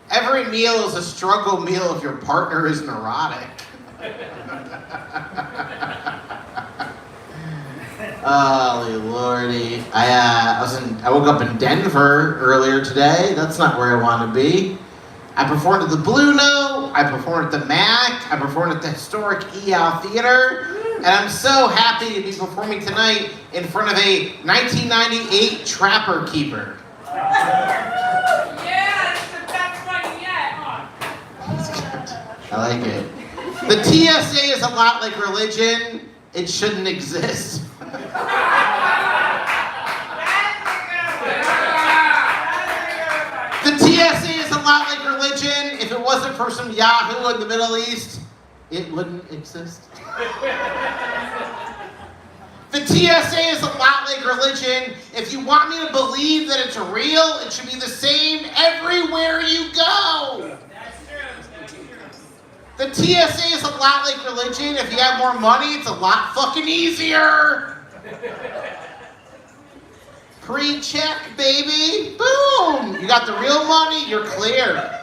Every meal is a struggle meal if your partner is neurotic. Holy lordy. I woke up in Denver earlier today. That's not where I want to be. I performed at the Blue Note. I performed at the MAC. I performed at the historic EAL Theater. And I'm so happy to be performing tonight in front of a 1998 Trapper Keeper.
Yeah, it's the best one yet.
I like it. The TSA is a lot like religion. It shouldn't exist. lot like religion. If it wasn't for some Yahoo in the Middle East, it wouldn't exist. The TSA is a lot like religion. If you want me to believe that it's real, it should be the same everywhere you go. The TSA is a lot like religion. If you have more money, it's a lot fucking easier. Pre-check, baby. Boom. You got the real money, you're clear.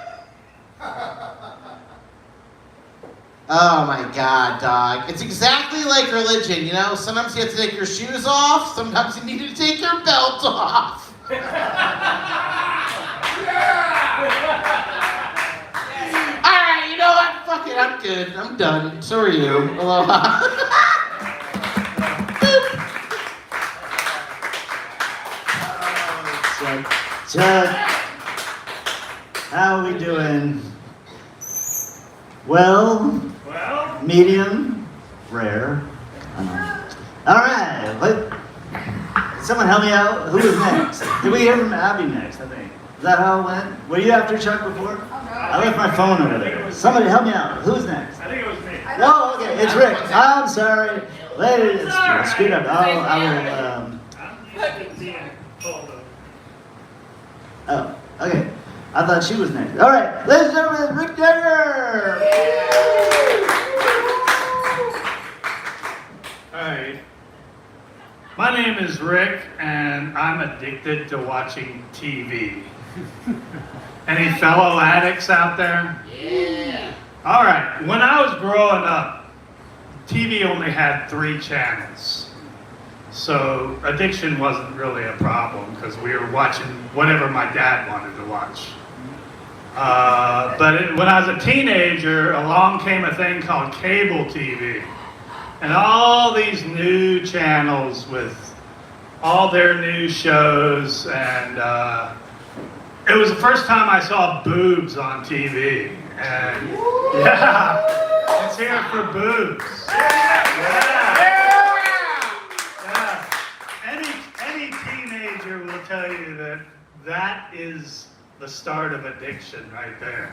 Oh my God, dog. It's exactly like religion, you know? Sometimes you have to take your shoes off, sometimes you need to take your belt off. Alright, you know what? Fuck it, I'm good. I'm done. So are you. Aloha.
Chuck, how are we doing? Well, medium, rare. All right, someone help me out. Who was next? Did we hear from Abby next, I think? Is that how it went? Were you after Chuck before?
Oh, no.
I left my phone over there. Somebody help me out. Who's next?
I think it was me.
Oh, okay, it's Rick. I'm sorry. Ladies, speed up. I will, oh, okay. I thought she was next. All right, ladies and gentlemen, Rick Dagger.
Hi. My name is Rick, and I'm addicted to watching TV. Any fellow addicts out there?
Yeah.
All right, when I was growing up, TV only had 3 channels. So addiction wasn't really a problem because we were watching whatever my dad wanted to watch. When I was a teenager, along came a thing called cable TV. And all these new channels with all their new shows, and it was the first time I saw boobs on TV. And yeah, let's hear it for boobs. Any teenager will tell you that that is the start of addiction right there.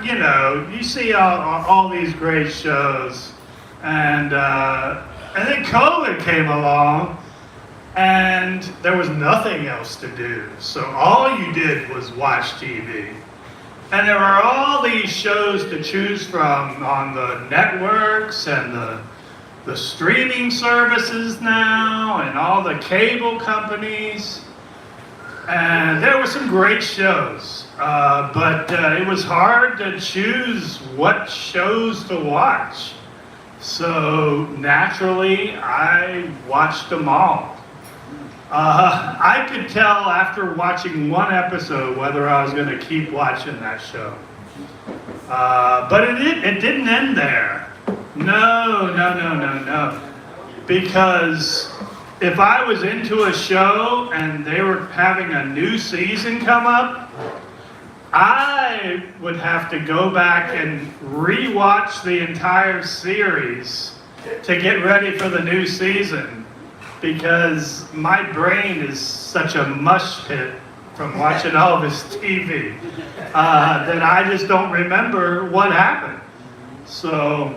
You know, you see all these great shows, and then COVID came along, and there was nothing else to do. So all you did was watch TV. And there were all these shows to choose from on the networks and the streaming services now and all the cable companies. And there were some great shows, but it was hard to choose what shows to watch. So naturally, I watched them all. I could tell after watching one episode whether I was going to keep watching that show. But it didn't end there. No. Because if I was into a show and they were having a new season come up, I would have to go back and re-watch the entire series to get ready for the new season, because my brain is such a mush pit from watching all this TV that I just don't remember what happened. So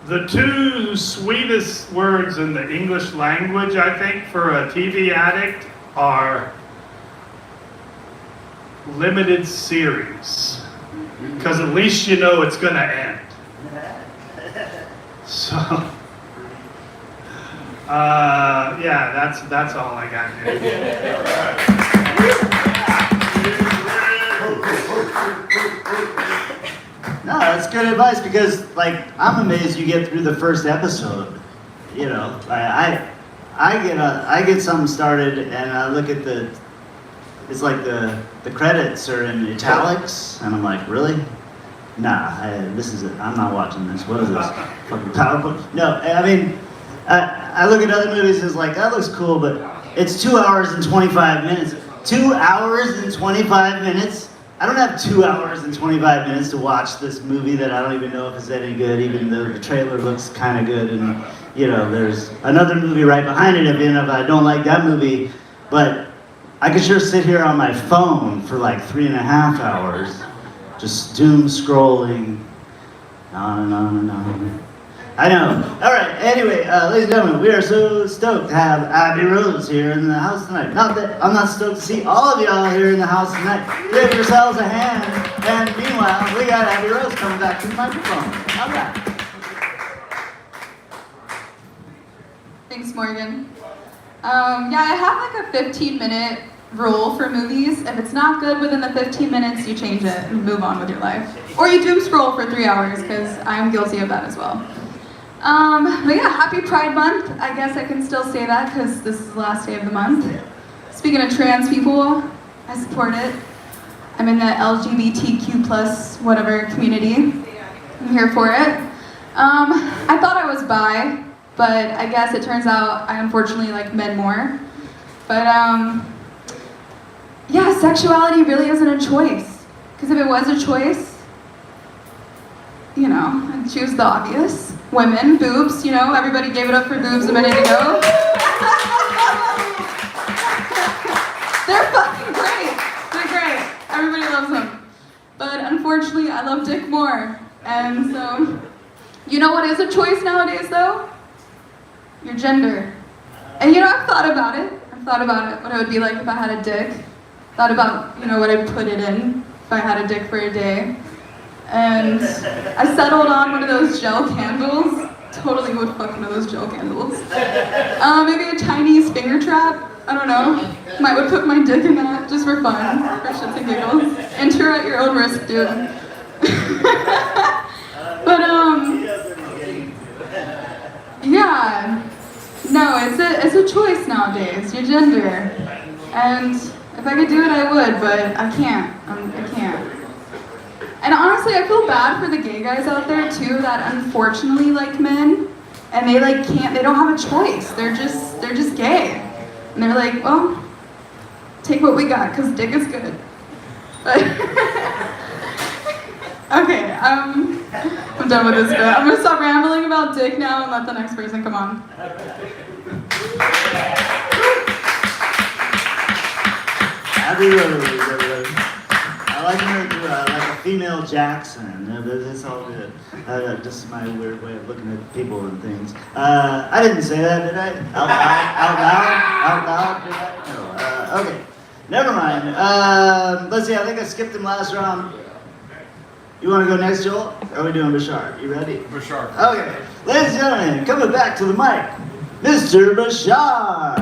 the 2 sweetest words in the English language, I think, for a TV addict are limited series. Because at least you know it's going to end. So, yeah, that's all I got here.
No, that's good advice, because like I'm amazed you get through the first episode. You know, I get something started and I look at it's like the credits are in italics and I'm like, really? Nah, this is it. I'm not watching this. What is this? Fucking PowerPoint? No, I mean, I look at other movies and it's like, that looks cool, but it's 2 hours and 25 minutes. 2 hours and 25 minutes? I don't have 2 hours and 25 minutes to watch this movie that I don't even know if it's any good, even though the trailer looks kind of good. And, you know, there's another movie right behind it, if I don't like that movie. But I could sure sit here on my phone for like 3.5 hours, just doom scrolling, on and on and on. I know. All right. Anyway, ladies and gentlemen, we are so stoked to have Abby Rose here in the house tonight. Not that I'm not stoked to see all of y'all here in the house tonight. Give yourselves a hand. And meanwhile, we got Abby Rose coming back to the microphone. All right.
Thanks, Morgan. Yeah, I have like a 15-minute rule for movies. If it's not good within the 15 minutes, you change it and move on with your life. Or you doom scroll for 3 hours, because I'm guilty of that as well. But yeah, happy Pride Month. I guess I can still say that because this is the last day of the month. Speaking of trans people, I support it. I'm in the LGBTQ plus whatever community. I'm here for it. I thought I was bi, but I guess it turns out I unfortunately like men more. But yeah, sexuality really isn't a choice. Because if it was a choice, you know, I'd choose the obvious. Women, boobs, you know, everybody gave it up for boobs a minute ago. They're fucking great. They're great. Everybody loves them. But unfortunately, I love dick more. And so, you know what is a choice nowadays though? Your gender. And you know, I've thought about it. What it would be like if I had a dick. Thought about, you know, what I'd put it in if I had a dick for a day. And I settled on one of those gel candles. Totally would fuck one of those gel candles. Maybe a Chinese finger trap. I don't know. Would put my dick in that just for fun, for shits and giggles. Enter at your own risk, dude. But yeah. No, it's a choice nowadays. Your gender. And if I could do it, I would, but I can't. I can't. And honestly, I feel bad for the gay guys out there too that unfortunately like men, and they like they don't have a choice. They're just gay, and they're like, well, take what we got, cause dick is good. But okay, I'm done with this bit. I'm gonna stop rambling about dick now and let the next person come on.
Abby Rose, everybody. I like her too. I like a female Jackson. That's all good. Just my weird way of looking at people and things. I didn't say that, did I? Out loud? Did I? No. Okay. Never mind. Let's see. I think I skipped him last round. You want to go next, Joel? Or are we doing Bashar? You ready?
Bashar.
Okay. Ladies and gentlemen, coming back to the mic, Mr. Bashar.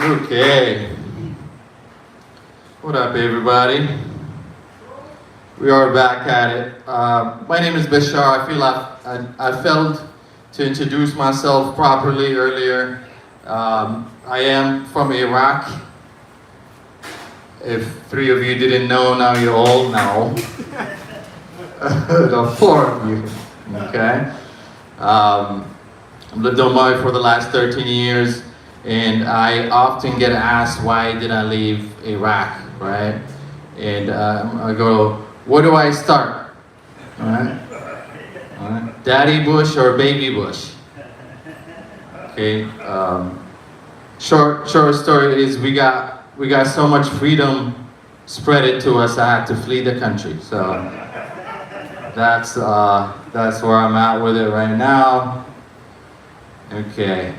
Okay. What up, everybody? We are back at it. My name is Bashar. I feel I failed to introduce myself properly earlier. I am from Iraq. If 3 of you didn't know, now you all know. The 4 of you. Okay. I've lived on Maui for the last 13 years. And I often get asked, why did I leave Iraq, right? And I go, where do I start? All right? Daddy Bush or Baby Bush? Okay. Short story is we got so much freedom spread it to us. I had to flee the country. So that's where I'm at with it right now. Okay.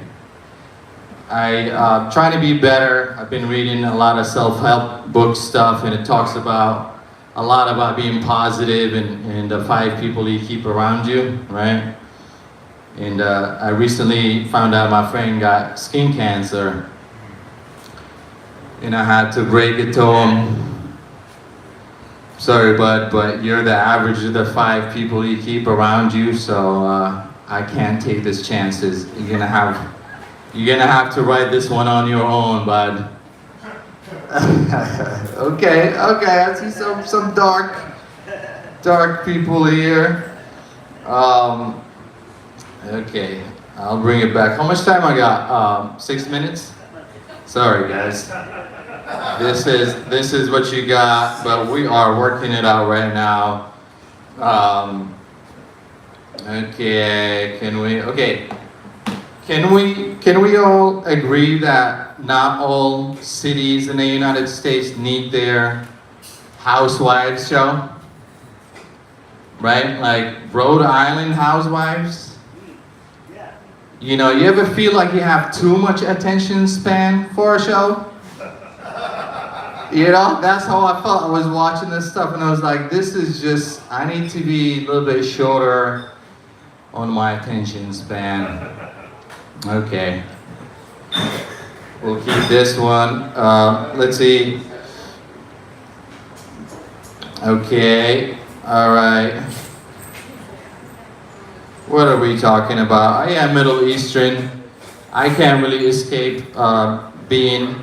I trying to be better. I've been reading a lot of self-help book stuff, and it talks about a lot about being positive and the 5 people you keep around you, right? And I recently found out my friend got skin cancer, and I had to break it to him. Sorry, bud, but you're the average of the 5 people you keep around you, so I can't take this chances. You're gonna have to write this one on your own, bud. Okay, I see some dark people here. Okay, I'll bring it back. How much time I got? 6 minutes? Sorry, guys. This is what you got, but we are working it out right now. Okay, can we? Okay. Can we all agree that not all cities in the United States need their housewives show? Right? Like Rhode Island housewives? You know, you ever feel like you have too much attention span for a show? You know, that's how I felt. I was watching this stuff and I was like, this is just, I need to be a little bit shorter on my attention span. Okay. We'll keep this one. Let's see. Okay. All right. What are we talking about? I am Middle Eastern. I can't really escape being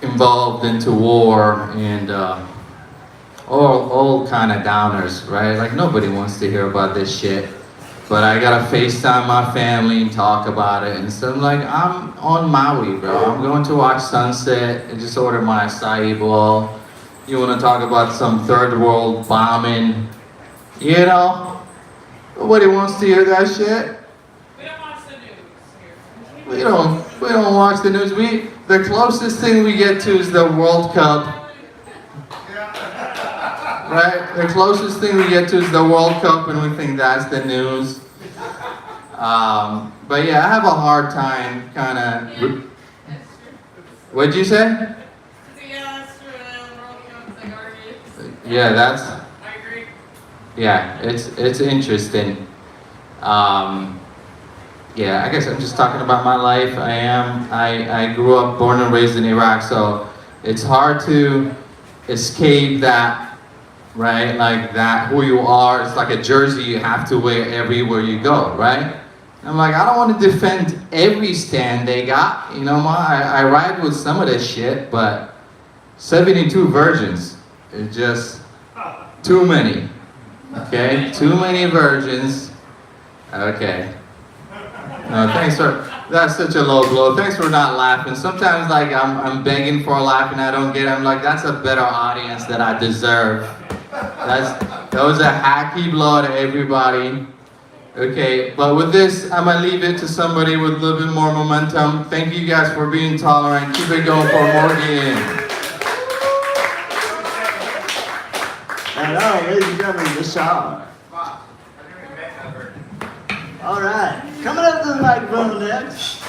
involved into war and all kind of downers, right? Like nobody wants to hear about this shit. But I gotta FaceTime my family and talk about it. And so I'm like, I'm on Maui, bro. I'm going to watch sunset and just order my acai bowl. You wanna talk about some third world bombing? You know? Nobody wants to hear that shit.
We don't watch the news here.
We don't watch the news. The closest thing we get to is the World Cup. Right? The closest thing we get to is the World Cup and we think that's the news. But yeah, I have a hard time kind of... What'd you say? Yeah, that's...
I agree.
Yeah, it's interesting. Yeah, I guess I'm just talking about my life. I grew up, born and raised in Iraq, so it's hard to escape that, right? Like that, who you are, it's like a jersey you have to wear everywhere you go, right? I'm like, I don't want to defend every stand they got, you know, I ride with some of this shit, but 72 virgins is just too many, okay? Too many virgins, okay. No, thanks for, that's such a low blow. Thanks for not laughing. Sometimes like I'm begging for a laugh and I don't get it. I'm like, that's a better audience that I deserve. That was a hacky blow to everybody. Okay, but with this, I'm gonna leave it to somebody with a little bit more momentum. Thank you guys for being tolerant. Keep it going for Morgan.
Hello, ladies and gentlemen, the shower. All right, coming up to the microphone next.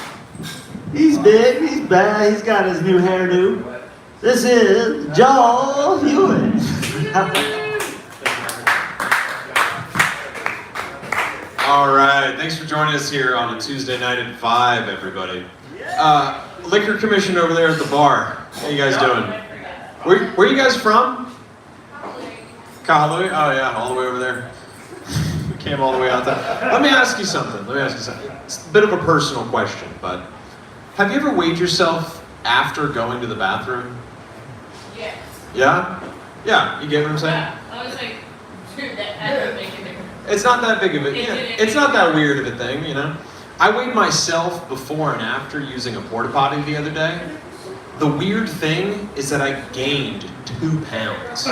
He's big, he's bad, he's got his new hairdo. This is Joel Hewitt.
All right, thanks for joining us here on a Tuesday night at 5, everybody. Liquor Commission over there at the bar. How you guys doing? Where are you guys from? Kahalui? Oh yeah, all the way over there. We came all the way out there. Let me ask you something. It's a bit of a personal question, but have you ever weighed yourself after going to the bathroom?
Yes.
Yeah? Yeah, you get what I'm saying?
Yeah. I was like, dude, that had to make a difference.
It's not that big of a, it's not that weird of a thing, you know? I weighed myself before and after using a porta potty the other day. The weird thing is that I gained 2 pounds.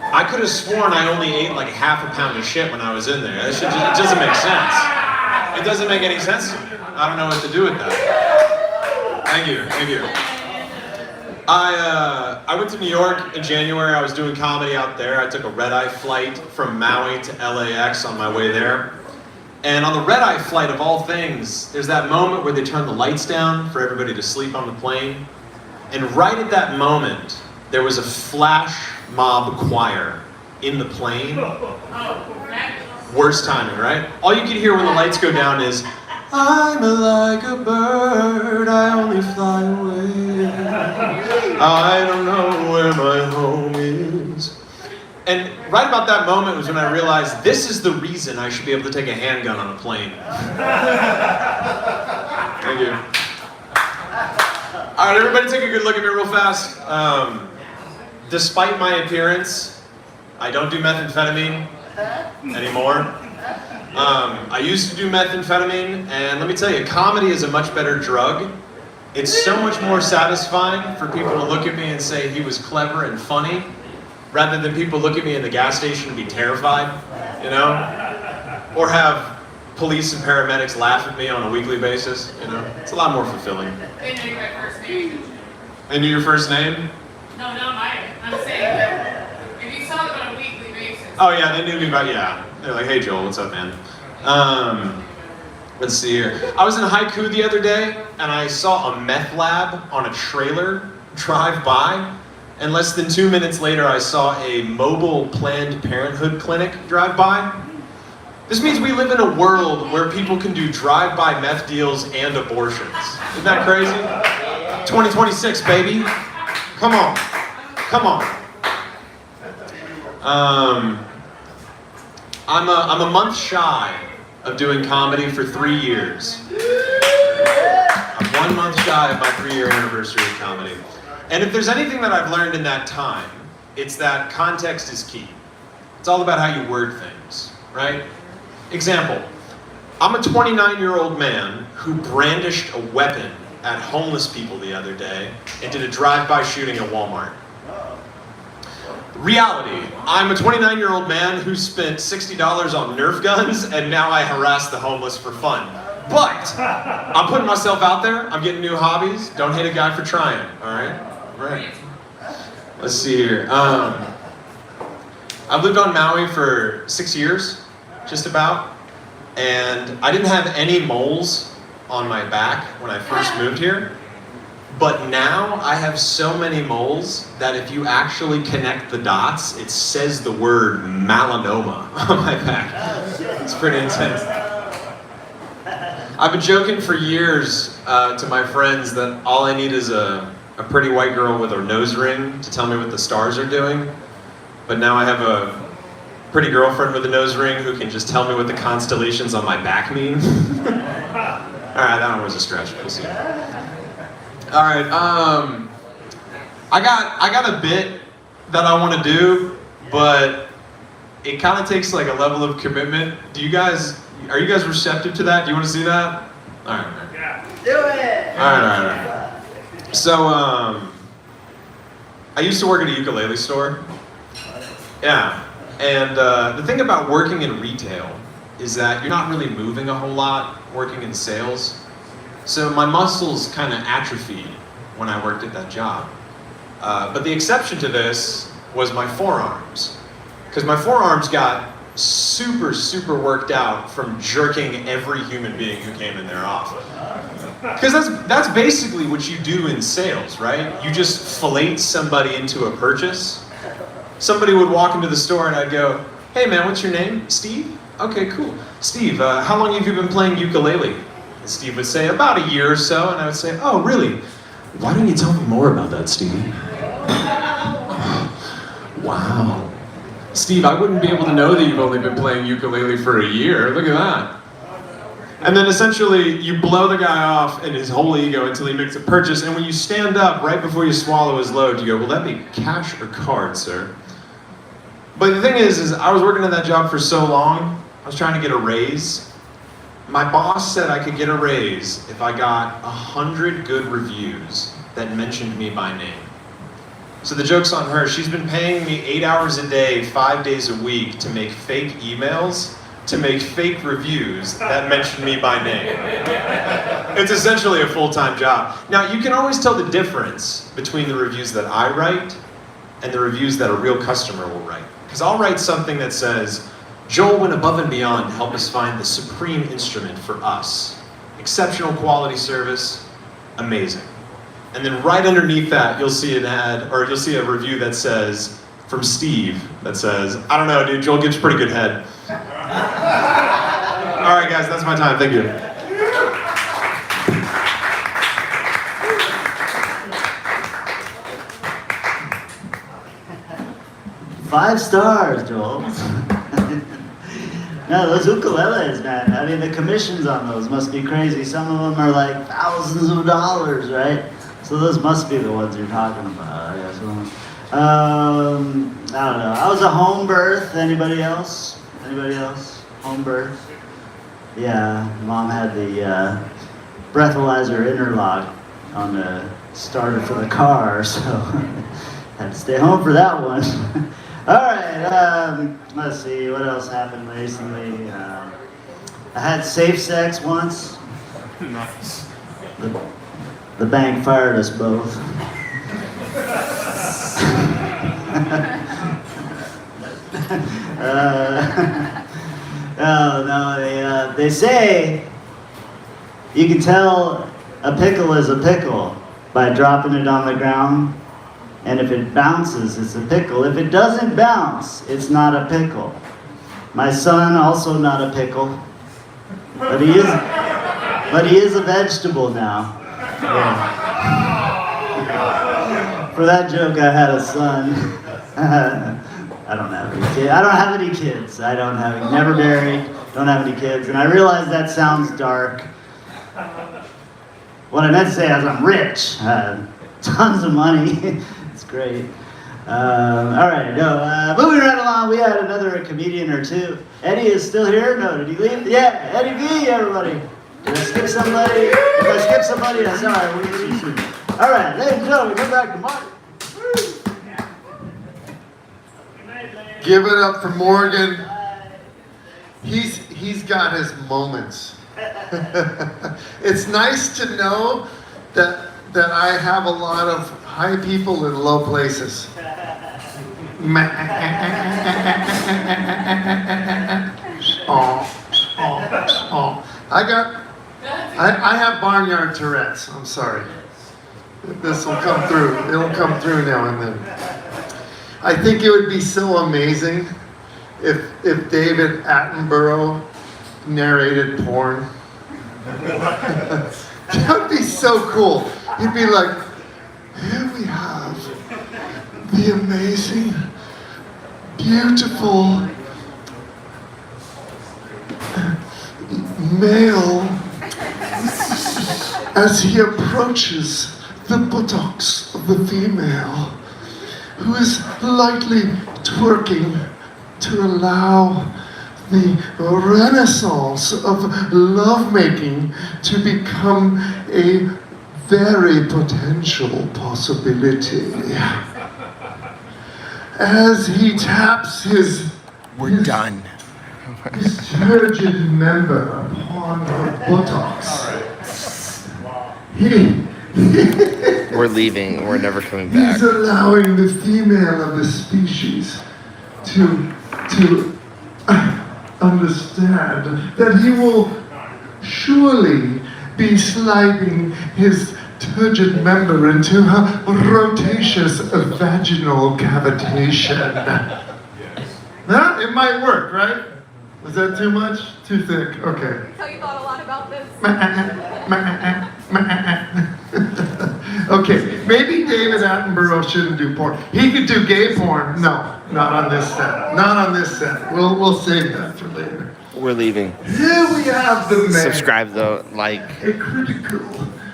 I could have sworn I only ate like half a pound of shit when I was in there. It doesn't make sense. It doesn't make any sense to me. I don't know what to do with that. Thank you. I went to New York in January. I was doing comedy out there. I took a red-eye flight from Maui to LAX on my way there. And on the red-eye flight, of all things, there's that moment where they turn the lights down for everybody to sleep on the plane. And right at that moment, there was a flash mob choir in the plane. Worst timing, right? All you can hear when the lights go down is, I'm like a bird, I only fly away. I don't know where my home is. And right about that moment was when I realized this is the reason I should be able to take a handgun on a plane. Thank you. All right, everybody take a good look at me real fast. Despite my appearance, I don't do methamphetamine anymore. I used to do methamphetamine, and let me tell you, comedy is a much better drug. It's so much more satisfying for people to look at me and say he was clever and funny, rather than people look at me in the gas station and be terrified, you know? Or have police and paramedics laugh at me on a weekly basis. You know, it's a lot more fulfilling.
They knew my first name.
They knew your first name?
No, not mine. I'm saying that if you saw them on a weekly basis.
Oh yeah, they knew me by, yeah. They're like, hey Joel, what's up, man? Let's see here. I was in Haiku the other day, and I saw a meth lab on a trailer drive by, and less than 2 minutes later, I saw a mobile Planned Parenthood clinic drive by. This means we live in a world where people can do drive-by meth deals and abortions. Isn't that crazy? 2026, baby. Come on. Come on. I'm a month shy of doing comedy for 3 years. I'm 1 month shy of my 3-year anniversary of comedy. And if there's anything that I've learned in that time, it's that context is key. It's all about how you word things, right? Example, I'm a 29-year-old man who brandished a weapon at homeless people the other day and did a drive-by shooting at Walmart. Reality, I'm a 29-year-old man who spent $60 on Nerf guns and now I harass the homeless for fun. But I'm putting myself out there, I'm getting new hobbies, don't hate a guy for trying, all right? Right. Let's see here. I've lived on Maui for 6 years, just about, and I didn't have any moles on my back when I first moved here. But now I have so many moles that if you actually connect the dots, it says the word melanoma on my back. It's pretty intense. I've been joking for years to my friends that all I need is a pretty white girl with a nose ring to tell me what the stars are doing. But now I have a pretty girlfriend with a nose ring who can just tell me what the constellations on my back mean. Alright, that one was a stretch. We'll see. Alright, I got a bit that I want to do, but it kind of takes like a level of commitment. Are you guys receptive to that? Do you want to see that? Alright.
Yeah. Do it!
Alright. So, I used to work at a ukulele store. Yeah. And the thing about working in retail is that you're not really moving a whole lot working in sales. So my muscles kind of atrophied when I worked at that job. But the exception to this was my forearms. Because my forearms got super, super worked out from jerking every human being who came in there off. Because that's basically what you do in sales, right? You just fillet somebody into a purchase. Somebody would walk into the store and I'd go, hey man, what's your name? Steve? Okay, cool. Steve, how long have you been playing ukulele? And Steve would say, about a year or so. And I would say, oh, really? Why don't you tell me more about that, Steve? Wow. Steve, I wouldn't be able to know that you've only been playing ukulele for a year. Look at that. And then essentially, you blow the guy off and his whole ego until he makes a purchase. And when you stand up right before you swallow his load, you go, will that be cash or card, sir? But the thing is I was working at that job for so long, I was trying to get a raise. My boss said I could get a raise if I got 100 good reviews that mentioned me by name. So the joke's on her. She's been paying me 8 hours a day, 5 days a week to make fake emails, to make fake reviews that mention me by name. It's essentially a full-time job. Now, you can always tell the difference between the reviews that I write and the reviews that a real customer will write. Because I'll write something that says, Joel went above and beyond to help us find the supreme instrument for us. Exceptional quality service, amazing. And then right underneath that, you'll see an ad, or you'll see a review that says, from Steve, that says, I don't know, dude, Joel gives pretty good head. All right, guys, that's my time. Thank you.
Five stars, Joel. No, those ukuleles, man. I mean, the commissions on those must be crazy. Some of them are like thousands of dollars, right? So those must be the ones you're talking about, I guess. I don't know. I was a home birth. Anybody else? Anybody else? Home birth? Yeah, Mom had the breathalyzer interlock on the starter for the car, so had to stay home for that one. All right, let's see, what else happened recently? I had safe sex once.
Nice.
The bank fired us both. No, they say you can tell a pickle is a pickle by dropping it on the ground, and if it bounces, it's a pickle. If it doesn't bounce, it's not a pickle. My son, also not a pickle, but he is a vegetable now. Yeah. For that joke, I had a son. I don't have any kids. Never married, don't have any kids. And I realize that sounds dark. What I meant to say is I'm rich. Tons of money. It's great. All right, moving right along, we had another comedian or two. Eddie is still here? No, did he leave? Yeah, Eddie V, everybody. Did I skip somebody? If I skip somebody, I'm sorry. All right, ladies and gentlemen, come back to Marty.
Give it up for Morgan. He's got his moments. It's nice to know that I have a lot of high people in low places. I have barnyard Tourette's. I'm sorry. This will come through. It'll come through now and then. I think it would be so amazing if David Attenborough narrated porn. That would be so cool. He'd be like, here we have the amazing, beautiful male as he approaches the buttocks of the female, who is lightly twerking to allow the renaissance of lovemaking to become a very potential possibility. As he taps his turgid member upon her buttocks,
We're leaving. We're never coming back.
he's allowing the female of the species to understand that he will surely be sliding his turgid member into her rotacious vaginal cavitation. Huh? It might work, right? Was that too much? Too thick? Okay.
So you thought a lot about this.
Okay, maybe David Attenborough shouldn't do porn. He could do gay porn. No, not on this set. Not on this set. We'll save that for later.
We're leaving.
Here we have the man.
Subscribe though, like.
A critical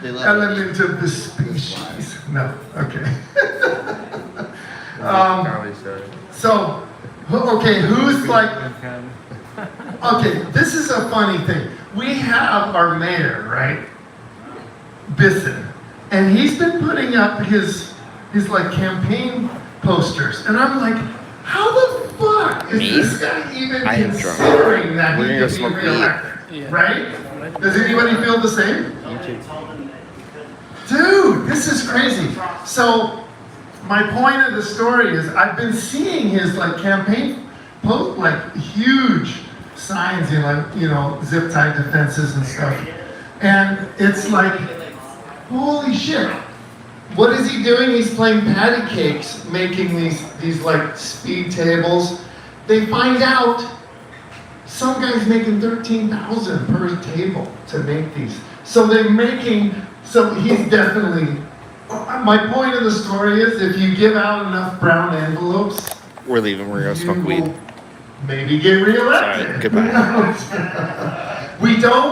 element of the species. No, okay. Who's like... Okay, this is a funny thing. We have our mayor, right? Bisson. And he's been putting up his like campaign posters. And I'm like, how the fuck is this guy even considering that he could be reelected? Right? Does anybody feel the same? Dude, this is crazy. So my point of the story is I've been seeing his like campaign post, like huge signs in like, zip tie defenses and stuff. And it's like, holy shit. What is he doing? He's playing patty cakes, making these like speed tables. They find out some guy's making $13,000 per table to make these. So he's definitely, my point of the story is if you give out enough brown envelopes,
We're leaving. We're gonna smoke weed.
maybe get reelected.
Sorry, goodbye.
We don't